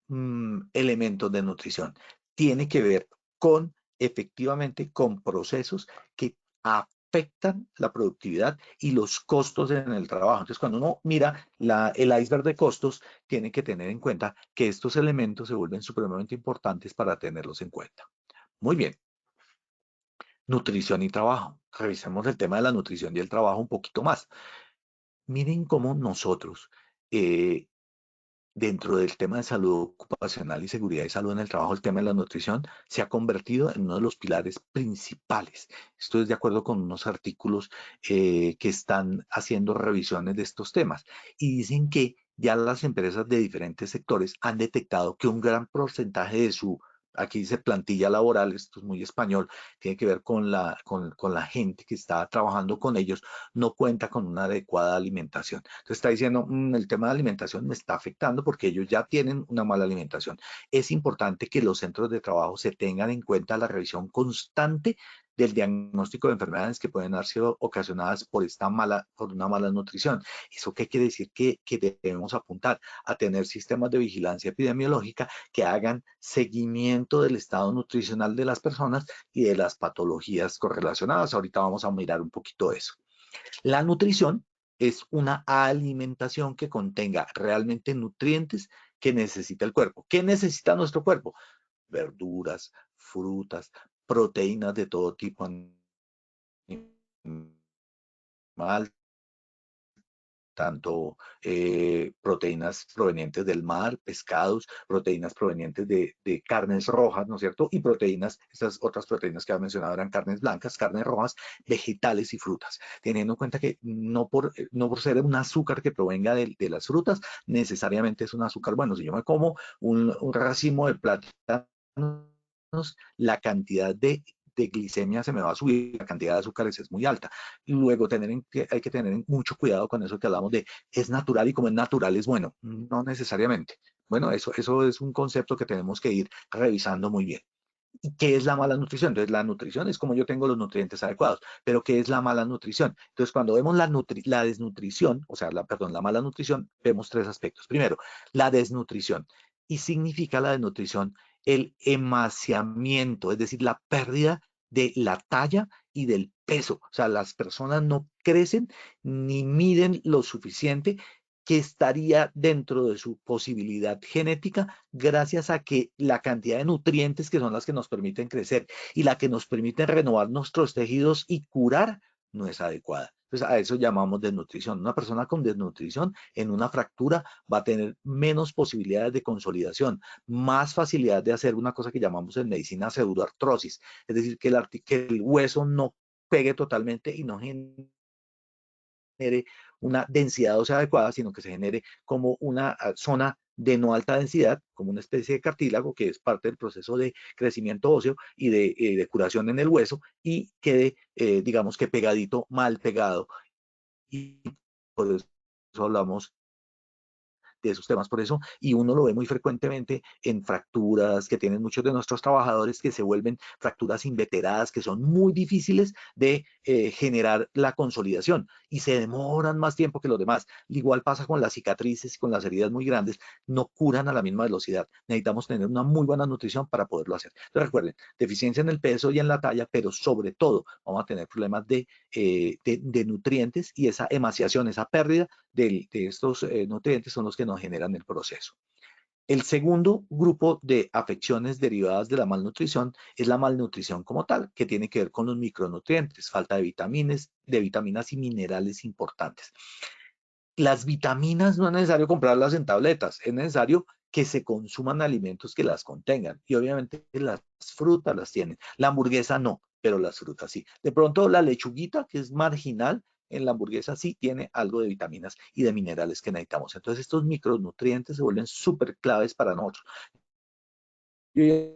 elementos de nutrición. Tiene que ver con, efectivamente, con procesos que afectan la productividad y los costos en el trabajo. Entonces, cuando uno mira el iceberg de costos, tiene que tener en cuenta que estos elementos se vuelven supremamente importantes para tenerlos en cuenta. Muy bien. Nutrición y trabajo. Revisemos el tema de la nutrición y el trabajo un poquito más. Miren cómo nosotros, dentro del tema de salud ocupacional y seguridad y salud en el trabajo, el tema de la nutrición se ha convertido en uno de los pilares principales. Esto es de acuerdo con unos artículos que están haciendo revisiones de estos temas y dicen que ya las empresas de diferentes sectores han detectado que un gran porcentaje de su, aquí dice plantilla laboral, esto es muy español, tiene que ver con la gente que está trabajando con ellos, no cuenta con una adecuada alimentación. Entonces está diciendo, el tema de alimentación me está afectando porque ellos ya tienen una mala alimentación. Es importante que los centros de trabajo se tengan en cuenta la revisión constante del diagnóstico de enfermedades que pueden haber sido ocasionadas por una mala nutrición. ¿Eso qué quiere decir? Que debemos apuntar a tener sistemas de vigilancia epidemiológica que hagan seguimiento del estado nutricional de las personas y de las patologías correlacionadas. Ahorita vamos a mirar un poquito eso. La nutrición es una alimentación que contenga realmente nutrientes que necesita el cuerpo. ¿Qué necesita nuestro cuerpo? Verduras, frutas, proteínas de todo tipo animal, tanto proteínas provenientes del mar, pescados, proteínas provenientes de carnes rojas, ¿no es cierto? Y proteínas, estas otras proteínas que había mencionado eran carnes blancas, carnes rojas, vegetales y frutas. Teniendo en cuenta que no por ser un azúcar que provenga de las frutas, necesariamente es un azúcar bueno. Si yo me como un racimo de plátanos, la cantidad de glicemia se me va a subir, la cantidad de azúcares es muy alta. Luego hay que tener mucho cuidado con eso que hablamos de es natural y como es natural es bueno. No necesariamente. Bueno, eso es un concepto que tenemos que ir revisando muy bien. ¿Y qué es la mala nutrición? Entonces, la nutrición es como yo tengo los nutrientes adecuados, pero ¿qué es la mala nutrición? Entonces, cuando vemos la desnutrición, o sea, la mala nutrición, vemos tres aspectos. Primero, la desnutrición. Y significa la desnutrición el emaciamiento, es decir, la pérdida de la talla y del peso. O sea, las personas no crecen ni miden lo suficiente que estaría dentro de su posibilidad genética gracias a que la cantidad de nutrientes que son las que nos permiten crecer y la que nos permiten renovar nuestros tejidos y curar no es adecuada. Entonces a eso llamamos desnutrición. Una persona con desnutrición en una fractura va a tener menos posibilidades de consolidación, más facilidad de hacer una cosa que llamamos en medicina pseudoartrosis, es decir, que el hueso no pegue totalmente y no genere una densidad ósea adecuada, sino que se genere como una zona de no alta densidad, como una especie de cartílago, que es parte del proceso de crecimiento óseo y de curación en el hueso, y quede, digamos que pegadito, mal pegado. Y por eso hablamos de esos temas. Por eso, y uno lo ve muy frecuentemente en fracturas que tienen muchos de nuestros trabajadores que se vuelven fracturas inveteradas, que son muy difíciles de generar la consolidación y se demoran más tiempo que los demás. Igual pasa con las cicatrices y con las heridas muy grandes, no curan a la misma velocidad. Necesitamos tener una muy buena nutrición para poderlo hacer. Entonces recuerden, deficiencia en el peso y en la talla, pero sobre todo vamos a tener problemas de nutrientes y esa emaciación, esa pérdida de estos nutrientes son los que nos generan el proceso. El segundo grupo de afecciones derivadas de la malnutrición es la malnutrición como tal, que tiene que ver con los micronutrientes, falta de vitaminas y minerales importantes. Las vitaminas no es necesario comprarlas en tabletas, es necesario que se consuman alimentos que las contengan. Y obviamente las frutas las tienen. La hamburguesa no, pero las frutas sí. De pronto la lechuguita, que es marginal, en la hamburguesa sí tiene algo de vitaminas y de minerales que necesitamos. Entonces estos micronutrientes se vuelven súper claves para nosotros. Y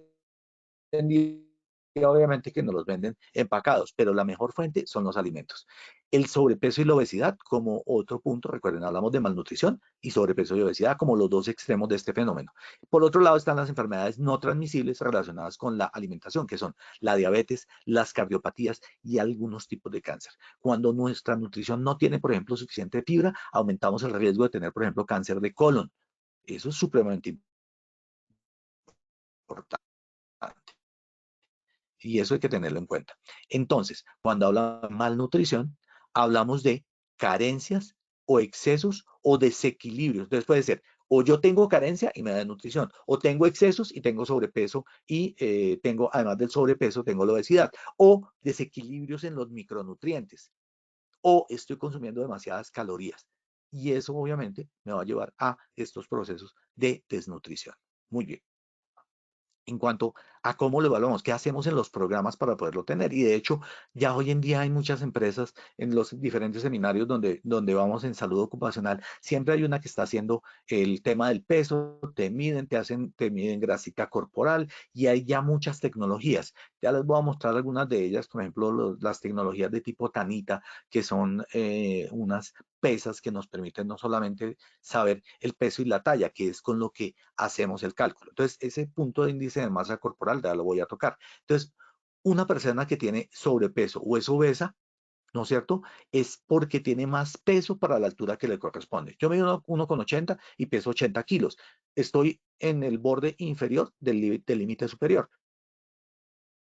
obviamente que nos los venden empacados, pero la mejor fuente son los alimentos. El sobrepeso y la obesidad como otro punto, recuerden, hablamos de malnutrición y sobrepeso y obesidad como los dos extremos de este fenómeno. Por otro lado están las enfermedades no transmisibles relacionadas con la alimentación, que son la diabetes, las cardiopatías y algunos tipos de cáncer. Cuando nuestra nutrición no tiene, por ejemplo, suficiente fibra, aumentamos el riesgo de tener, por ejemplo, cáncer de colon. Eso es supremamente importante. Y eso hay que tenerlo en cuenta. Entonces, cuando hablamos de malnutrición, hablamos de carencias o excesos o desequilibrios. Entonces puede ser, o yo tengo carencia y me da nutrición, o tengo excesos y tengo sobrepeso y tengo, además del sobrepeso, tengo la obesidad, o desequilibrios en los micronutrientes, o estoy consumiendo demasiadas calorías. Y eso obviamente me va a llevar a estos procesos de desnutrición. Muy bien. En cuanto a cómo lo evaluamos, qué hacemos en los programas para poderlo tener. Y de hecho, ya hoy en día hay muchas empresas en los diferentes seminarios donde vamos en salud ocupacional. Siempre hay una que está haciendo el tema del peso, te miden grasita corporal y hay ya muchas tecnologías. Ya les voy a mostrar algunas de ellas, por ejemplo, las tecnologías de tipo Tanita, que son unas pesas que nos permiten no solamente saber el peso y la talla, que es con lo que hacemos el cálculo. Entonces, ese punto de índice de masa corporal ya lo voy a tocar. Entonces, Una persona que tiene sobrepeso o es obesa, ¿no es cierto? Es porque tiene más peso para la altura que le corresponde. Yo mido 1,80 y peso 80 kilos. Estoy en el borde inferior del límite superior,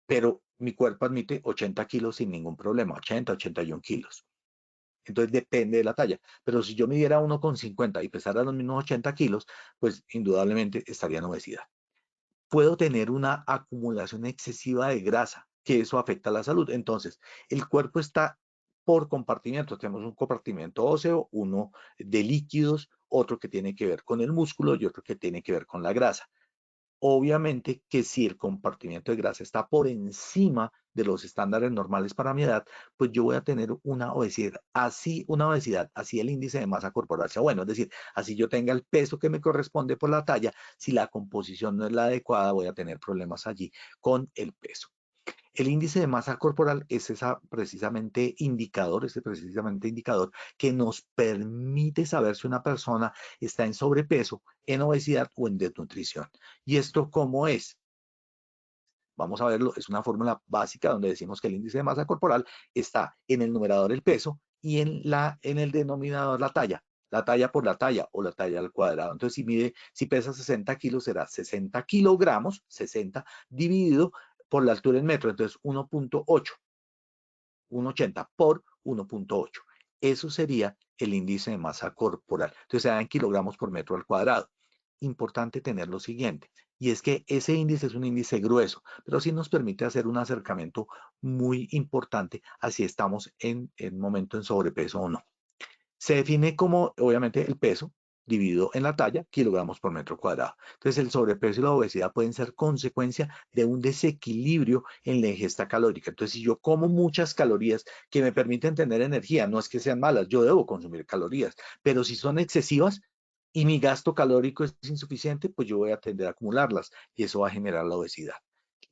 pero mi cuerpo admite 80 kilos sin ningún problema, 80, 81 kilos. Entonces depende de la talla. Pero si yo midiera 1,50 y pesara los mismos 80 kilos, pues indudablemente estaría en obesidad. Puedo tener una acumulación excesiva de grasa, que eso afecta a la salud. Entonces, el cuerpo está por compartimentos. Tenemos un compartimento óseo, uno de líquidos, otro que tiene que ver con el músculo y otro que tiene que ver con la grasa. Obviamente que si el compartimiento de grasa está por encima de los estándares normales para mi edad, pues yo voy a tener una obesidad, así el índice de masa corporal sea bueno, es decir, así yo tenga el peso que me corresponde por la talla, si la composición no es la adecuada, voy a tener problemas allí con el peso. El índice de masa corporal es ese precisamente indicador que nos permite saber si una persona está en sobrepeso, en obesidad o en desnutrición. ¿Y esto cómo es? Vamos a verlo, es una fórmula básica donde decimos que el índice de masa corporal está en el numerador el peso y en el denominador la talla por la talla o la talla al cuadrado. Entonces, si pesa 60 kilos, será 60 kilogramos, 60 dividido por la altura en metro, entonces 1,8, 1,80 por 1,8. Eso sería el índice de masa corporal. Entonces se da en kilogramos por metro al cuadrado. Importante tener lo siguiente, y es que ese índice es un índice grueso, pero sí nos permite hacer un acercamiento muy importante a si estamos en el momento en sobrepeso o no. Se define como, obviamente, el peso dividido en la talla, kilogramos por metro cuadrado. Entonces, el sobrepeso y la obesidad pueden ser consecuencia de un desequilibrio en la ingesta calórica. Entonces, si yo como muchas calorías que me permiten tener energía, no es que sean malas, yo debo consumir calorías, pero si son excesivas y mi gasto calórico es insuficiente, pues yo voy a tender a acumularlas y eso va a generar la obesidad.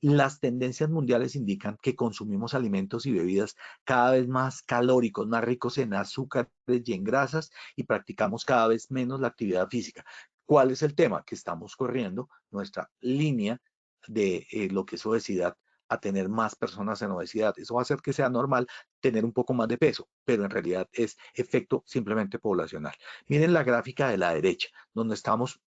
Las tendencias mundiales indican que consumimos alimentos y bebidas cada vez más calóricos, más ricos en azúcares y en grasas y practicamos cada vez menos la actividad física. ¿Cuál es el tema? Que estamos corriendo nuestra línea de lo que es obesidad a tener más personas en obesidad. Eso va a hacer que sea normal tener un poco más de peso, pero en realidad es efecto simplemente poblacional. Miren la gráfica de la derecha, donde estamos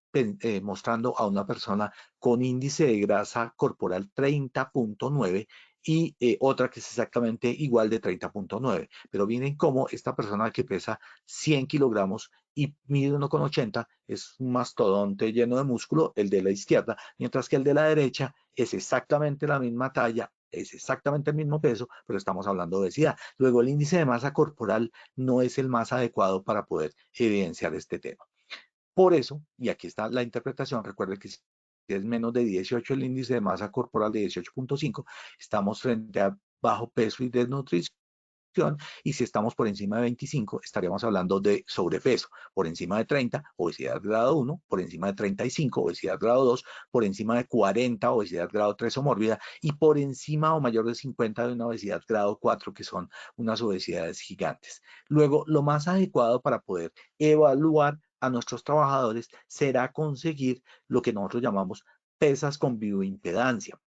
mostrando a una persona con índice de grasa corporal 30,9 y otra que es exactamente igual de 30,9. Pero miren cómo esta persona que pesa 100 kilogramos y mide 1,80 es un mastodonte lleno de músculo, el de la izquierda, mientras que el de la derecha es exactamente la misma talla, es exactamente el mismo peso, pero estamos hablando de obesidad. Luego, el índice de masa corporal no es el más adecuado para poder evidenciar este tema. Por eso, y aquí está la interpretación, recuerde que si es menos de 18 el índice de masa corporal de 18,5, estamos frente a bajo peso y desnutrición, y si estamos por encima de 25, estaríamos hablando de sobrepeso. Por encima de 30, obesidad grado 1, por encima de 35, obesidad grado 2, por encima de 40, obesidad grado 3 o mórbida, y por encima o mayor de 50 de una obesidad grado 4, que son unas obesidades gigantes. Luego, lo más adecuado para poder evaluar a nuestros trabajadores será conseguir lo que nosotros llamamos pesas con bioimpedancia.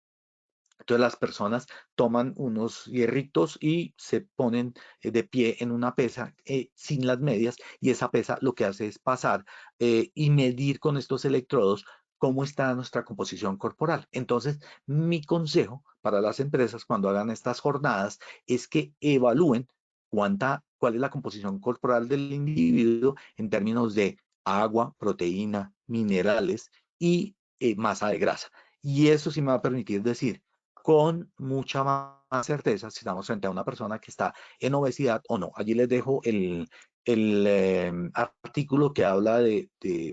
Entonces las personas toman unos hierritos y se ponen de pie en una pesa sin las medias, y esa pesa lo que hace es pasar y medir con estos electrodos cómo está nuestra composición corporal. Entonces, mi consejo para las empresas cuando hagan estas jornadas es que evalúen cuál es la composición corporal del individuo en términos de agua, proteína, minerales y masa de grasa. Y eso sí me va a permitir decir con mucha más certeza si estamos frente a una persona que está en obesidad o no. Allí les dejo el artículo que habla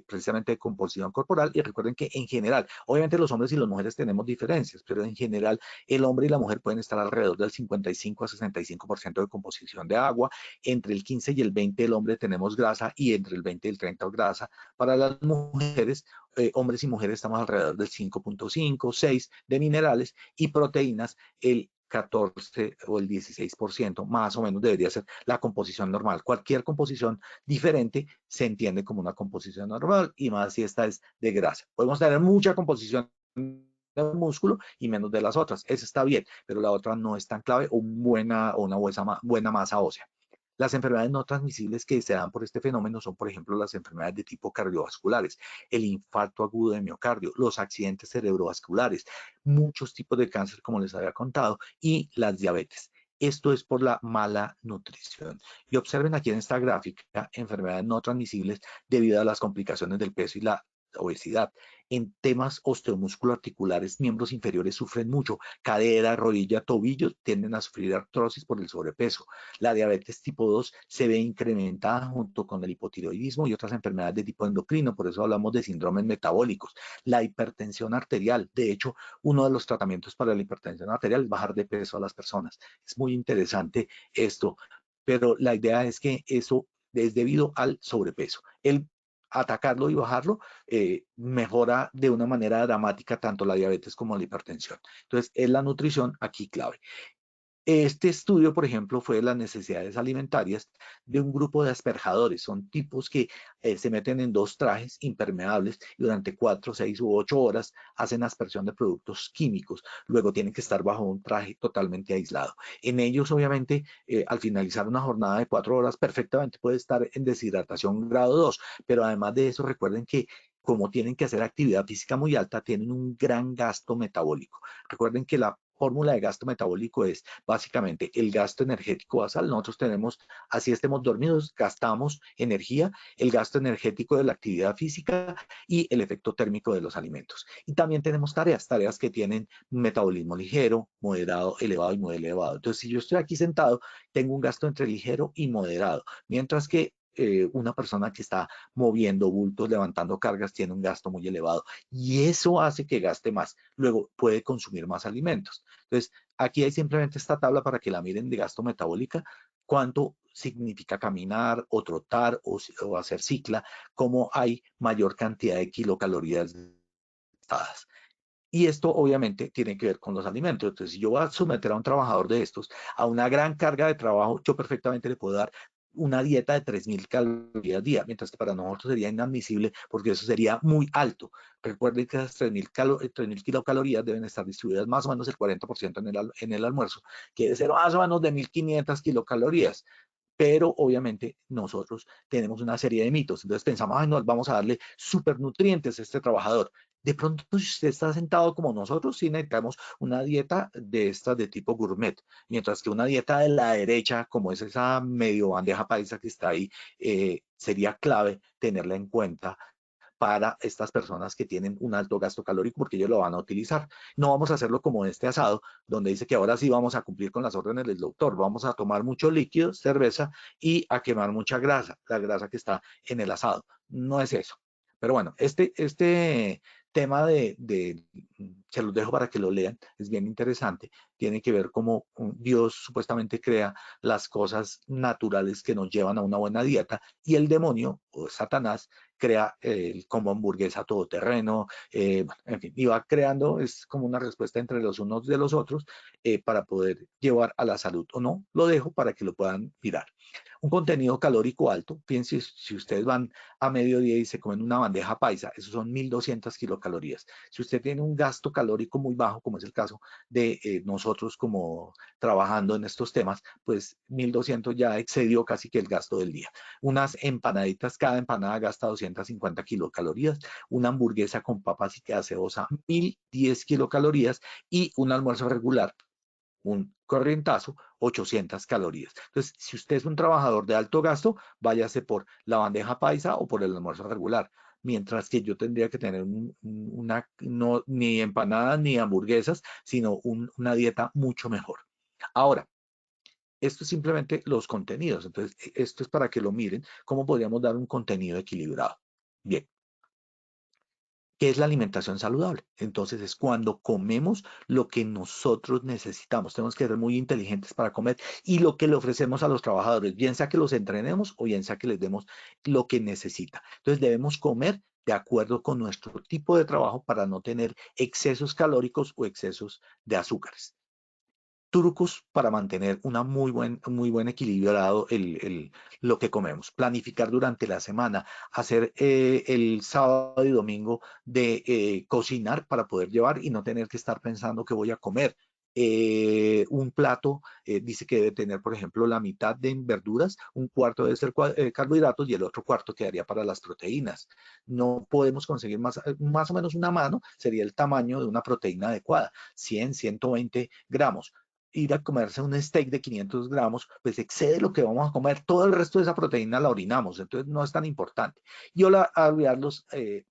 precisamente de composición corporal, y recuerden que en general, obviamente los hombres y las mujeres tenemos diferencias, pero en general el hombre y la mujer pueden estar alrededor del 55 a 65% de composición de agua, entre el 15 y el 20 el hombre tenemos grasa y entre el 20 y el 30 grasa. Para las mujeres, hombres y mujeres estamos alrededor del 5,5, 6 de minerales, y proteínas el 14 o el 16%, más o menos debería ser la composición normal. Cualquier composición diferente se entiende como una composición normal, y más si esta es de grasa. Podemos tener mucha composición del músculo y menos de las otras. Eso está bien, pero la otra no es tan clave o una buena masa ósea. Las enfermedades no transmisibles que se dan por este fenómeno son, por ejemplo, las enfermedades de tipo cardiovasculares, el infarto agudo de miocardio, los accidentes cerebrovasculares, muchos tipos de cáncer, como les había contado, y las diabetes. Esto es por la mala nutrición. Y observen aquí en esta gráfica enfermedades no transmisibles debido a las complicaciones del peso y la obesidad. En temas osteomusculoarticulares, miembros inferiores sufren mucho. Cadera, rodilla, tobillo tienden a sufrir artrosis por el sobrepeso. La diabetes tipo 2 se ve incrementada junto con el hipotiroidismo y otras enfermedades de tipo endocrino, por eso hablamos de síndromes metabólicos. La hipertensión arterial, de hecho, uno de los tratamientos para la hipertensión arterial es bajar de peso a las personas. Es muy interesante esto, pero la idea es que eso es debido al sobrepeso. El atacarlo y bajarlo mejora de una manera dramática tanto la diabetes como la hipertensión. Entonces, es la nutrición aquí clave. Este estudio, por ejemplo, fue de las necesidades alimentarias de un grupo de asperjadores. Son tipos que se meten en 2 trajes impermeables y durante 4, 6 u 8 horas hacen aspersión de productos químicos. Luego tienen que estar bajo un traje totalmente aislado. En ellos, obviamente, al finalizar una jornada de 4 horas, perfectamente puede estar en deshidratación grado 2. Pero además de eso, recuerden que como tienen que hacer actividad física muy alta, tienen un gran gasto metabólico. Recuerden que la fórmula de gasto metabólico es básicamente el gasto energético basal. Nosotros tenemos, así estemos dormidos, gastamos energía, el gasto energético de la actividad física y el efecto térmico de los alimentos. Y también tenemos tareas que tienen metabolismo ligero, moderado, elevado y muy elevado. Entonces, si yo estoy aquí sentado, tengo un gasto entre ligero y moderado, mientras que una persona que está moviendo bultos, levantando cargas, tiene un gasto muy elevado y eso hace que gaste más. Luego puede consumir más alimentos. Entonces, aquí hay simplemente esta tabla para que la miren de gasto metabólica, cuánto significa caminar o trotar o hacer cicla, cómo hay mayor cantidad de kilocalorías gastadas. Y esto obviamente tiene que ver con los alimentos. Entonces, si yo voy a someter a un trabajador de estos a una gran carga de trabajo, yo perfectamente le puedo dar una dieta de 3.000 calorías al día, mientras que para nosotros sería inadmisible porque eso sería muy alto. Recuerden que esas 3.000 kilocalorías deben estar distribuidas más o menos el 40% en el almuerzo, que debe ser más o menos de 1.500 kilocalorías. Pero obviamente nosotros tenemos una serie de mitos. Entonces pensamos, ay, no, vamos a darle supernutrientes a este trabajador. De pronto, si usted está sentado como nosotros, sí necesitamos una dieta de estas de tipo gourmet, mientras que una dieta de la derecha, como es esa medio bandeja paisa que está ahí, sería clave tenerla en cuenta para estas personas que tienen un alto gasto calórico porque ellos lo van a utilizar. No vamos a hacerlo como este asado, donde dice que ahora sí vamos a cumplir con las órdenes del doctor. Vamos a tomar mucho líquido, cerveza y a quemar mucha grasa, la grasa que está en el asado. No es eso. Pero bueno, este tema se los dejo para que lo lean, es bien interesante. Tiene que ver cómo Dios supuestamente crea las cosas naturales que nos llevan a una buena dieta y el demonio o Satanás crea como hamburguesa todoterreno, en fin, y va creando, es como una respuesta entre los unos de los otros para poder llevar a la salud o no. Lo dejo para que lo puedan mirar. Un contenido calórico alto, fíjense si ustedes van a mediodía y se comen una bandeja paisa, eso son 1.200 kilocalorías. Si usted tiene un gasto calórico muy bajo, como es el caso de nosotros como trabajando en estos temas, pues 1.200 ya excedió casi que el gasto del día. Unas empanaditas, cada empanada gasta 250 kilocalorías, una hamburguesa con papas y gaseosa 1.010 kilocalorías y un almuerzo regular, un corrientazo, 800 calorías. Entonces, si usted es un trabajador de alto gasto, váyase por la bandeja paisa o por el almuerzo regular. Mientras que yo tendría que tener no, ni empanadas ni hamburguesas, sino una dieta mucho mejor. Ahora, esto es simplemente los contenidos. Entonces, esto es para que lo miren, cómo podríamos dar un contenido equilibrado. Bien. ¿Qué es la alimentación saludable? Entonces es cuando comemos lo que nosotros necesitamos. Tenemos que ser muy inteligentes para comer y lo que le ofrecemos a los trabajadores, bien sea que los entrenemos o bien sea que les demos lo que necesita. Entonces debemos comer de acuerdo con nuestro tipo de trabajo para no tener excesos calóricos o excesos de azúcares. trucos para mantener una muy buen equilibrado lo que comemos. Planificar durante la semana, hacer el sábado y domingo de cocinar para poder llevar y no tener que estar pensando que voy a comer. Un plato dice que debe tener, por ejemplo, la mitad de verduras, un cuarto debe ser carbohidratos y el otro cuarto quedaría para las proteínas. No podemos conseguir más o menos una mano, sería el tamaño de una proteína adecuada, 100, 120 gramos. Ir a comerse un steak de 500 gramos, pues excede lo que vamos a comer. Todo el resto de esa proteína la orinamos, entonces no es tan importante. Y olvidar los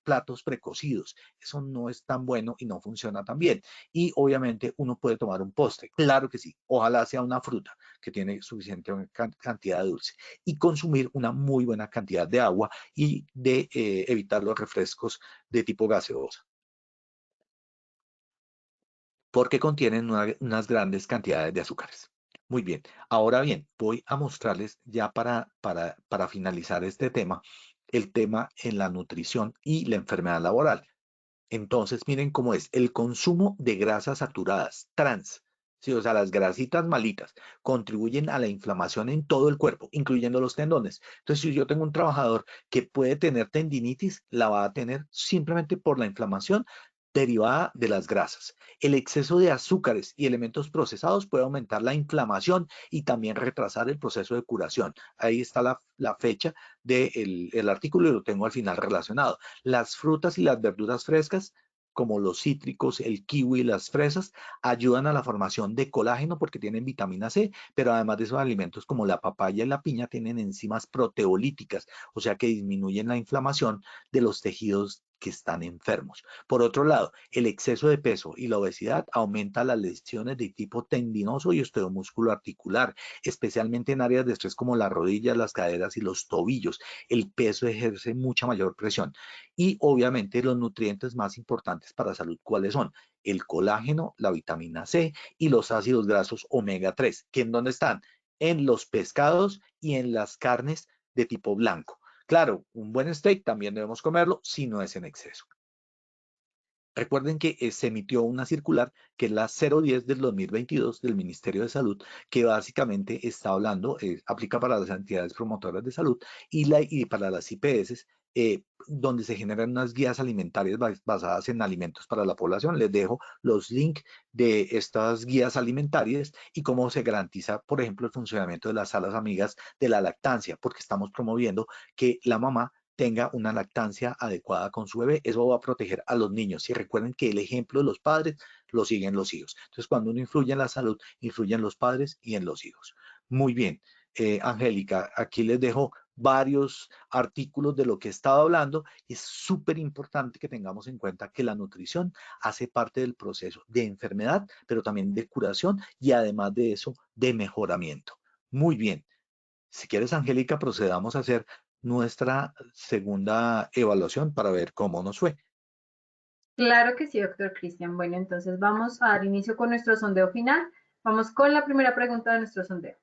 platos precocidos. Eso no es tan bueno y no funciona tan bien. Y obviamente uno puede tomar un postre, claro que sí. Ojalá sea una fruta que tiene suficiente cantidad de dulce. Y consumir una muy buena cantidad de agua y de evitar los refrescos de tipo gaseosa, porque contienen unas grandes cantidades de azúcares. Muy bien, ahora bien, voy a mostrarles ya para finalizar este tema, el tema en la nutrición y la enfermedad laboral. Entonces, miren cómo es el consumo de grasas saturadas, trans, sí, o sea, las grasitas malitas, contribuyen a la inflamación en todo el cuerpo, incluyendo los tendones. Entonces, si yo tengo un trabajador que puede tener tendinitis, la va a tener simplemente por la inflamación derivada de las grasas. El exceso de azúcares y elementos procesados puede aumentar la inflamación y también retrasar el proceso de curación. Ahí está la fecha del artículo y lo tengo al final relacionado. Las frutas y las verduras frescas, como los cítricos, el kiwi y las fresas, ayudan a la formación de colágeno porque tienen vitamina C, pero además de esos alimentos como la papaya y la piña tienen enzimas proteolíticas, o sea que disminuyen la inflamación de los tejidos que están enfermos. Por otro lado, el exceso de peso y la obesidad aumenta las lesiones de tipo tendinoso y osteomúsculo articular, especialmente en áreas de estrés como las rodillas, las caderas y los tobillos. El peso ejerce mucha mayor presión. Y obviamente los nutrientes más importantes para la salud, ¿cuáles son? El colágeno, la vitamina C y los ácidos grasos omega 3, que en dónde están? En los pescados y en las carnes de tipo blanco. Claro, un buen steak también debemos comerlo si no es en exceso. Recuerden que se emitió una circular que es la 010 del 2022 del Ministerio de Salud, que básicamente está hablando, aplica para las entidades promotoras de salud y para las IPS, donde se generan unas guías alimentarias basadas en alimentos para la población. Les dejo los links de estas guías alimentarias y cómo se garantiza, por ejemplo, el funcionamiento de las salas amigas de la lactancia, porque estamos promoviendo que la mamá tenga una lactancia adecuada con su bebé. Eso va a proteger a los niños. Y recuerden que el ejemplo de los padres lo siguen los hijos. Entonces, cuando uno influye en la salud, influyen los padres y en los hijos. Muy bien. Angélica, aquí les dejo varios artículos de lo que he estado hablando. Es súper importante que tengamos en cuenta que la nutrición hace parte del proceso de enfermedad, pero también de curación y además de eso, de mejoramiento. Muy bien. Si quieres, Angélica, procedamos a hacer nuestra segunda evaluación para ver cómo nos fue. Claro que sí, doctor Cristian. Bueno, entonces vamos a dar inicio con nuestro sondeo final. Vamos con la primera pregunta de nuestro sondeo.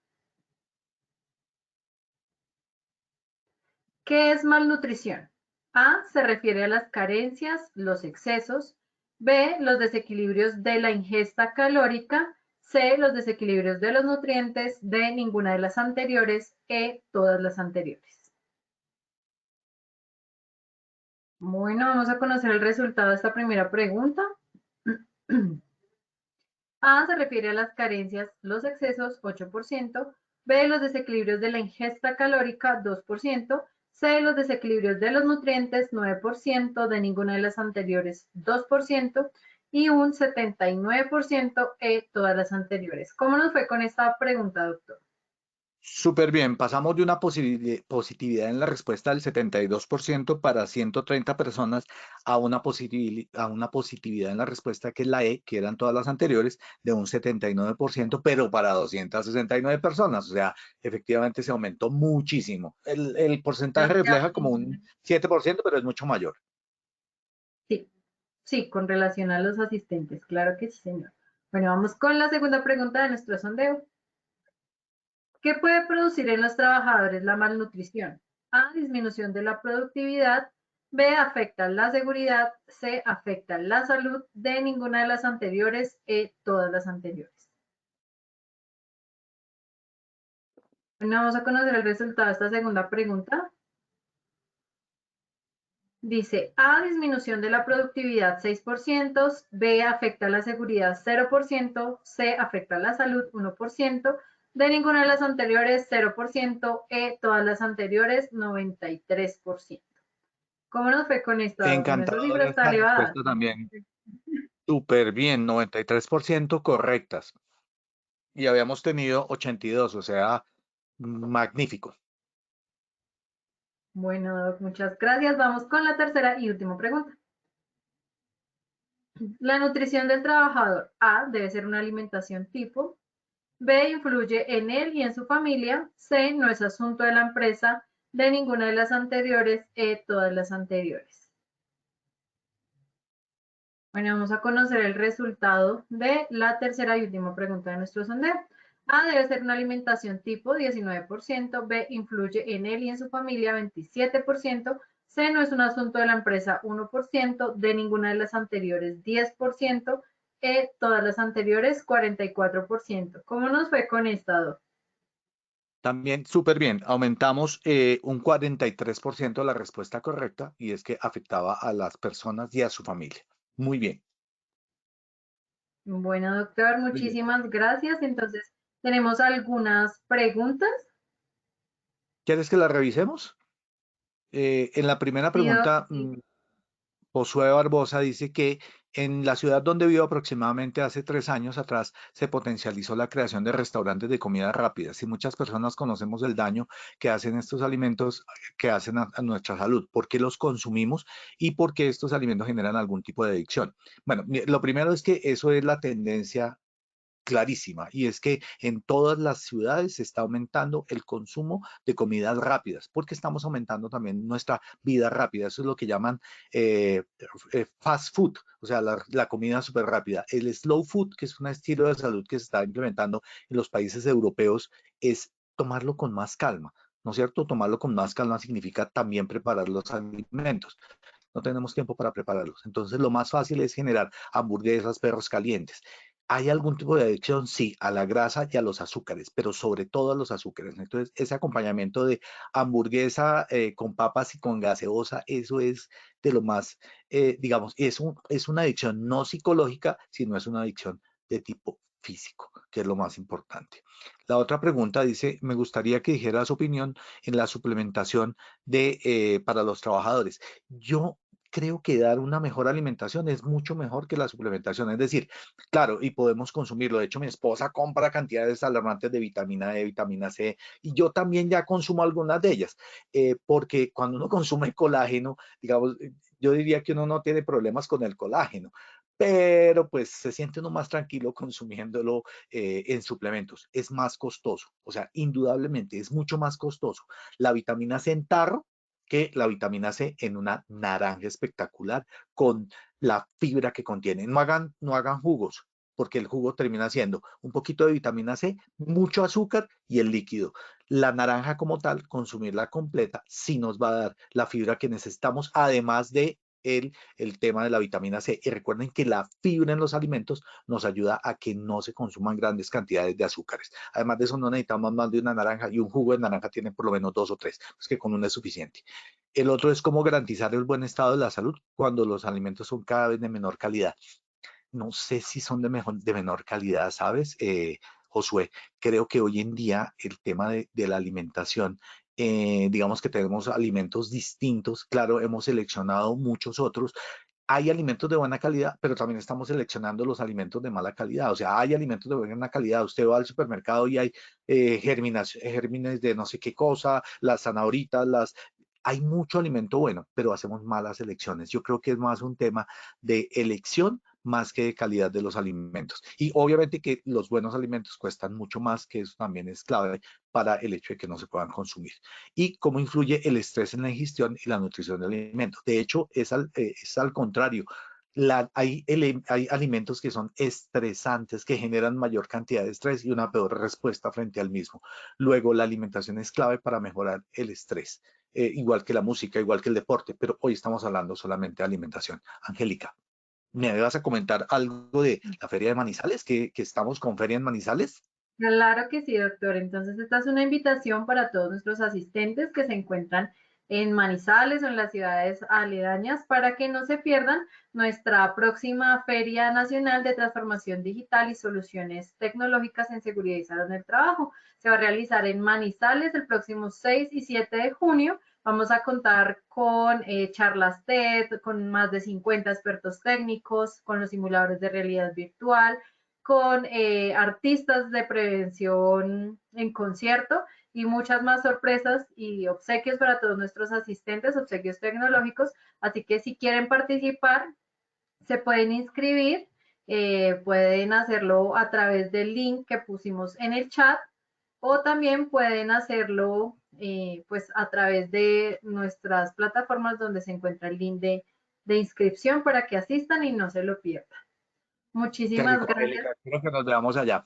¿Qué es malnutrición? A, se refiere a las carencias, los excesos. B, los desequilibrios de la ingesta calórica. C, los desequilibrios de los nutrientes. D, ninguna de las anteriores. E, todas las anteriores. Bueno, vamos a conocer el resultado de esta primera pregunta. A, se refiere a las carencias, los excesos, 8%. B, los desequilibrios de la ingesta calórica, 2%. C, los desequilibrios de los nutrientes, 9%. De ninguna de las anteriores, 2%. Y un 79%, todas las anteriores. ¿Cómo nos fue con esta pregunta, doctor? Súper bien, pasamos de una positividad en la respuesta del 72% para 130 personas a una positividad en la respuesta que es la E, que eran todas las anteriores, de un 79%, pero para 269 personas. O sea, efectivamente se aumentó muchísimo. El porcentaje refleja como un 7%, pero es mucho mayor. Sí, sí, con relación a los asistentes. Claro que sí, señor. Bueno, vamos con la segunda pregunta de nuestro sondeo. ¿Qué puede producir en los trabajadores la malnutrición? A, disminución de la productividad. B, afecta la seguridad. C, afecta la salud. D, ninguna de las anteriores. E, todas las anteriores. Bueno, vamos a conocer el resultado de esta segunda pregunta. Dice, A, disminución de la productividad 6%, B, afecta a la seguridad 0%, C, afecta a la salud 1%, de ninguna de las anteriores 0%, E, todas las anteriores 93%. ¿Cómo nos fue con esto? Bueno, esa cifra Encantadora está esta elevada. respuesta también. Súper bien, 93% correctas. Y habíamos tenido 82, o sea, magnífico. Bueno, Doc, muchas gracias. Vamos con la tercera y última pregunta. La nutrición del trabajador A debe ser una alimentación tipo. B, influye en él y en su familia. C, no es asunto de la empresa. De ninguna de las anteriores. E, todas las anteriores. Bueno, vamos a conocer el resultado de la tercera y última pregunta de nuestro sondeo. A, debe ser una alimentación tipo 19%. B, influye en él y en su familia 27%. C, no es un asunto de la empresa 1%. De ninguna de las anteriores 10%. E, todas las anteriores 44%. ¿Cómo nos fue con esta, Doc? También súper bien, aumentamos un 43% la respuesta correcta y es que afectaba a las personas y a su familia. Muy bien. Bueno, doctor, Muy bien. muchísimas gracias. Entonces, tenemos algunas preguntas. ¿Quieres que la revisemos? En la primera Sí, doc, pregunta, sí. Josué Barbosa dice que en la ciudad donde vivo aproximadamente hace 3 años atrás se potencializó la creación de restaurantes de comidas rápidas y muchas personas conocemos el daño que hacen estos alimentos, que hacen a nuestra salud, por qué los consumimos y por qué estos alimentos generan algún tipo de adicción. Bueno, lo primero es que eso es la tendencia clarísima y es que en todas las ciudades se está aumentando el consumo de comidas rápidas porque estamos aumentando también nuestra vida rápida. Eso es lo que llaman eh, fast food, o sea, la comida súper rápida. El slow food, que es un estilo de salud que se está implementando en los países europeos, es tomarlo con más calma. ¿No es cierto? Tomarlo con más calma significa también preparar los alimentos. No tenemos tiempo para prepararlos. Entonces, lo más fácil es generar hamburguesas, perros calientes. ¿Hay algún tipo de adicción? Sí, a la grasa y a los azúcares, pero sobre todo a los azúcares. Entonces, ese acompañamiento de hamburguesa con papas y con gaseosa, eso es de lo más, digamos, es una adicción no psicológica, sino es una adicción de tipo físico, que es lo más importante. La otra pregunta dice, me gustaría que dijera su opinión en la suplementación para los trabajadores. Yo creo que dar una mejor alimentación es mucho mejor que la suplementación. Es decir, claro, y podemos consumirlo. De hecho, mi esposa compra cantidades alarmantes de vitamina E, vitamina C, y yo también ya consumo algunas de ellas, porque cuando uno consume colágeno, digamos, yo diría que uno no tiene problemas con el colágeno, pero pues se siente uno más tranquilo consumiéndolo en suplementos. Es más costoso, o sea, indudablemente es mucho más costoso la vitamina C en tarro que la vitamina C en una naranja espectacular con la fibra que contiene. No hagan jugos, porque el jugo termina siendo un poquito de vitamina C, mucho azúcar y el líquido. La naranja como tal, consumirla completa, sí nos va a dar la fibra que necesitamos, además de el tema de la vitamina C. Y recuerden que la fibra en los alimentos nos ayuda a que no se consuman grandes cantidades de azúcares. Además de eso, no necesitamos más de una naranja y un jugo de naranja tiene por lo menos 2 o 3, es que con una es suficiente. El otro es cómo garantizar el buen estado de la salud cuando los alimentos son cada vez de menor calidad. No sé si son de menor calidad, ¿sabes? Josué, creo que hoy en día el tema de la alimentación, digamos que tenemos alimentos distintos, claro, hemos seleccionado muchos otros. Hay alimentos de buena calidad, pero también estamos seleccionando los alimentos de mala calidad. O sea, hay alimentos de buena calidad. Usted va al supermercado y hay gérmenes de no sé qué cosa, las zanahoritas, hay mucho alimento bueno, pero hacemos malas elecciones. Yo creo que es más un tema de elección más que de calidad de los alimentos. Y obviamente que los buenos alimentos cuestan mucho más, que eso también es clave para el hecho de que no se puedan consumir. Y cómo influye el estrés en la ingestión y la nutrición del alimento. De hecho, es al contrario. Hay alimentos que son estresantes, que generan mayor cantidad de estrés y una peor respuesta frente al mismo. Luego, la alimentación es clave para mejorar el estrés, igual que la música, igual que el deporte, pero hoy estamos hablando solamente de alimentación. Angélica, ¿me vas a comentar algo de la feria de Manizales? ¿Que estamos con feria en Manizales? Claro que sí, doctor. Entonces, esta es una invitación para todos nuestros asistentes que se encuentran en Manizales o en las ciudades aledañas para que no se pierdan nuestra próxima Feria Nacional de Transformación Digital y Soluciones Tecnológicas en Seguridad y Salud en el Trabajo. Se va a realizar en Manizales el próximo 6 y 7 de junio. Vamos a contar con charlas TED, con más de 50 expertos técnicos, con los simuladores de realidad virtual, con artistas de prevención en concierto y muchas más sorpresas y obsequios para todos nuestros asistentes, obsequios tecnológicos. Así que si quieren participar, se pueden inscribir, pueden hacerlo a través del link que pusimos en el chat o también pueden hacerlo pues a través de nuestras plataformas donde se encuentra el link de inscripción para que asistan y no se lo pierdan. Qué Muchísimas rico, gracias. Angélica. Espero que nos veamos allá.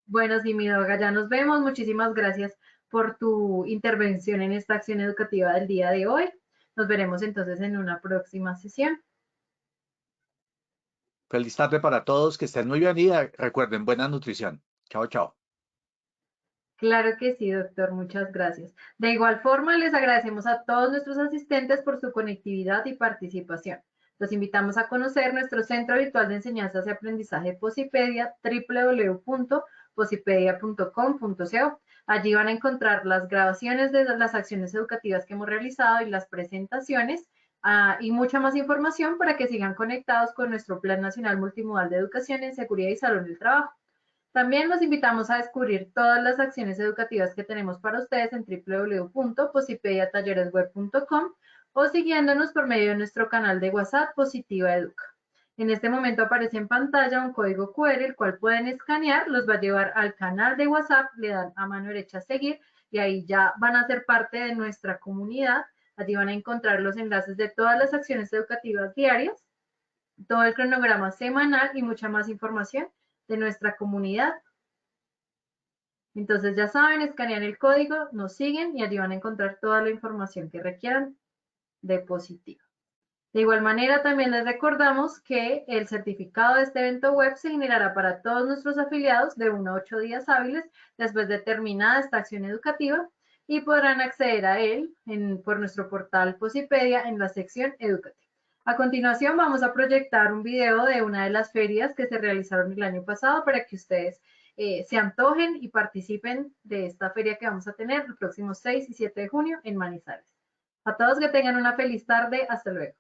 Bueno, sí, mi Doga, ya nos vemos. Muchísimas gracias por tu intervención en esta acción educativa del día de hoy. Nos veremos entonces en una próxima sesión. Feliz tarde para todos, que estén muy bien y recuerden, buena nutrición. Chao, chao. Claro que sí, doctor. Muchas gracias. De igual forma, les agradecemos a todos nuestros asistentes por su conectividad y participación. Los invitamos a conocer nuestro Centro Virtual de Enseñanzas y Aprendizaje Posipedia, www.posipedia.com.co. Allí van a encontrar las grabaciones de las acciones educativas que hemos realizado y las presentaciones y mucha más información para que sigan conectados con nuestro Plan Nacional Multimodal de Educación en Seguridad y Salud en el Trabajo. También los invitamos a descubrir todas las acciones educativas que tenemos para ustedes en www.posipediatalleresweb.com o siguiéndonos por medio de nuestro canal de WhatsApp Positiva Educa. En este momento aparece en pantalla un código QR, el cual pueden escanear, los va a llevar al canal de WhatsApp, le dan a mano derecha a seguir y ahí ya van a ser parte de nuestra comunidad. Allí van a encontrar los enlaces de todas las acciones educativas diarias, todo el cronograma semanal y mucha más información de nuestra comunidad. Entonces ya saben, escanean el código, nos siguen y allí van a encontrar toda la información que requieran de Positiva. De igual manera, también les recordamos que el certificado de este evento web se generará para todos nuestros afiliados de 1 a 8 días hábiles después de terminada esta acción educativa y podrán acceder a él por nuestro portal Posipedia en la sección educativa. A continuación vamos a proyectar un video de una de las ferias que se realizaron el año pasado para que ustedes se antojen y participen de esta feria que vamos a tener el próximo 6 y 7 de junio en Manizales. A todos que tengan una feliz tarde. Hasta luego.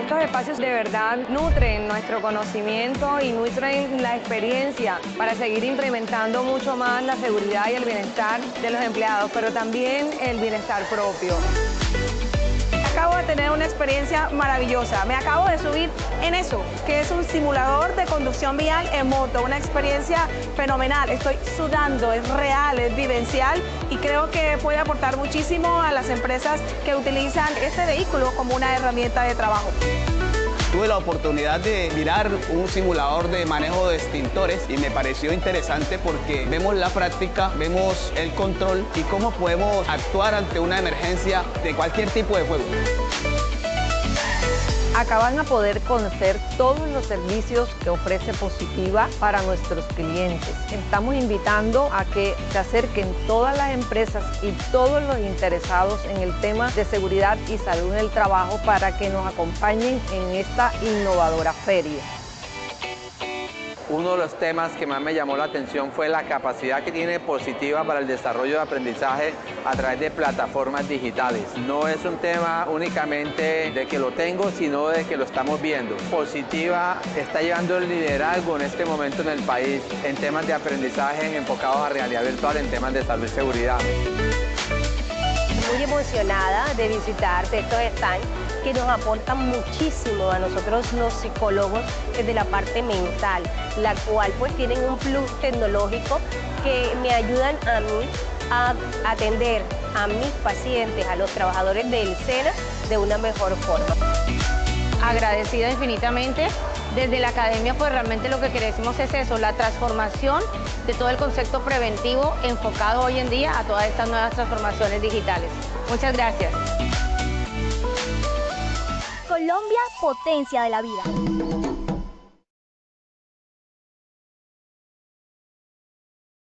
Estos espacios de verdad nutren nuestro conocimiento y nutren la experiencia para seguir incrementando mucho más la seguridad y el bienestar de los empleados, pero también el bienestar propio. Acabo de tener una experiencia maravillosa. Me acabo de subir en eso, que es un simulador de conducción vial en moto. Una experiencia fenomenal. Estoy sudando, es real, es vivencial y creo que puede aportar muchísimo a las empresas que utilizan este vehículo como una herramienta de trabajo. Tuve la oportunidad de mirar un simulador de manejo de extintores y me pareció interesante porque vemos la práctica, vemos el control y cómo podemos actuar ante una emergencia de cualquier tipo de fuego. Acá van a poder conocer todos los servicios que ofrece Positiva para nuestros clientes. Estamos invitando a que se acerquen todas las empresas y todos los interesados en el tema de seguridad y salud en el trabajo para que nos acompañen en esta innovadora feria. Uno de los temas que más me llamó la atención fue la capacidad que tiene Positiva para el desarrollo de aprendizaje a través de plataformas digitales. No es un tema únicamente de que lo tengo, sino de que lo estamos viendo. Positiva está llevando el liderazgo en este momento en el país en temas de aprendizaje enfocados a realidad virtual, en temas de salud y seguridad. Muy emocionada de visitar estos stands que nos aportan muchísimo a nosotros los psicólogos desde la parte mental, la cual pues tienen un plus tecnológico que me ayudan a mí a atender a mis pacientes, a los trabajadores del SENA de una mejor forma. Agradecida infinitamente Desde la academia pues realmente lo que queremos es eso, la transformación de todo el concepto preventivo enfocado hoy en día a todas estas nuevas transformaciones digitales. Muchas gracias. Colombia, potencia de la vida.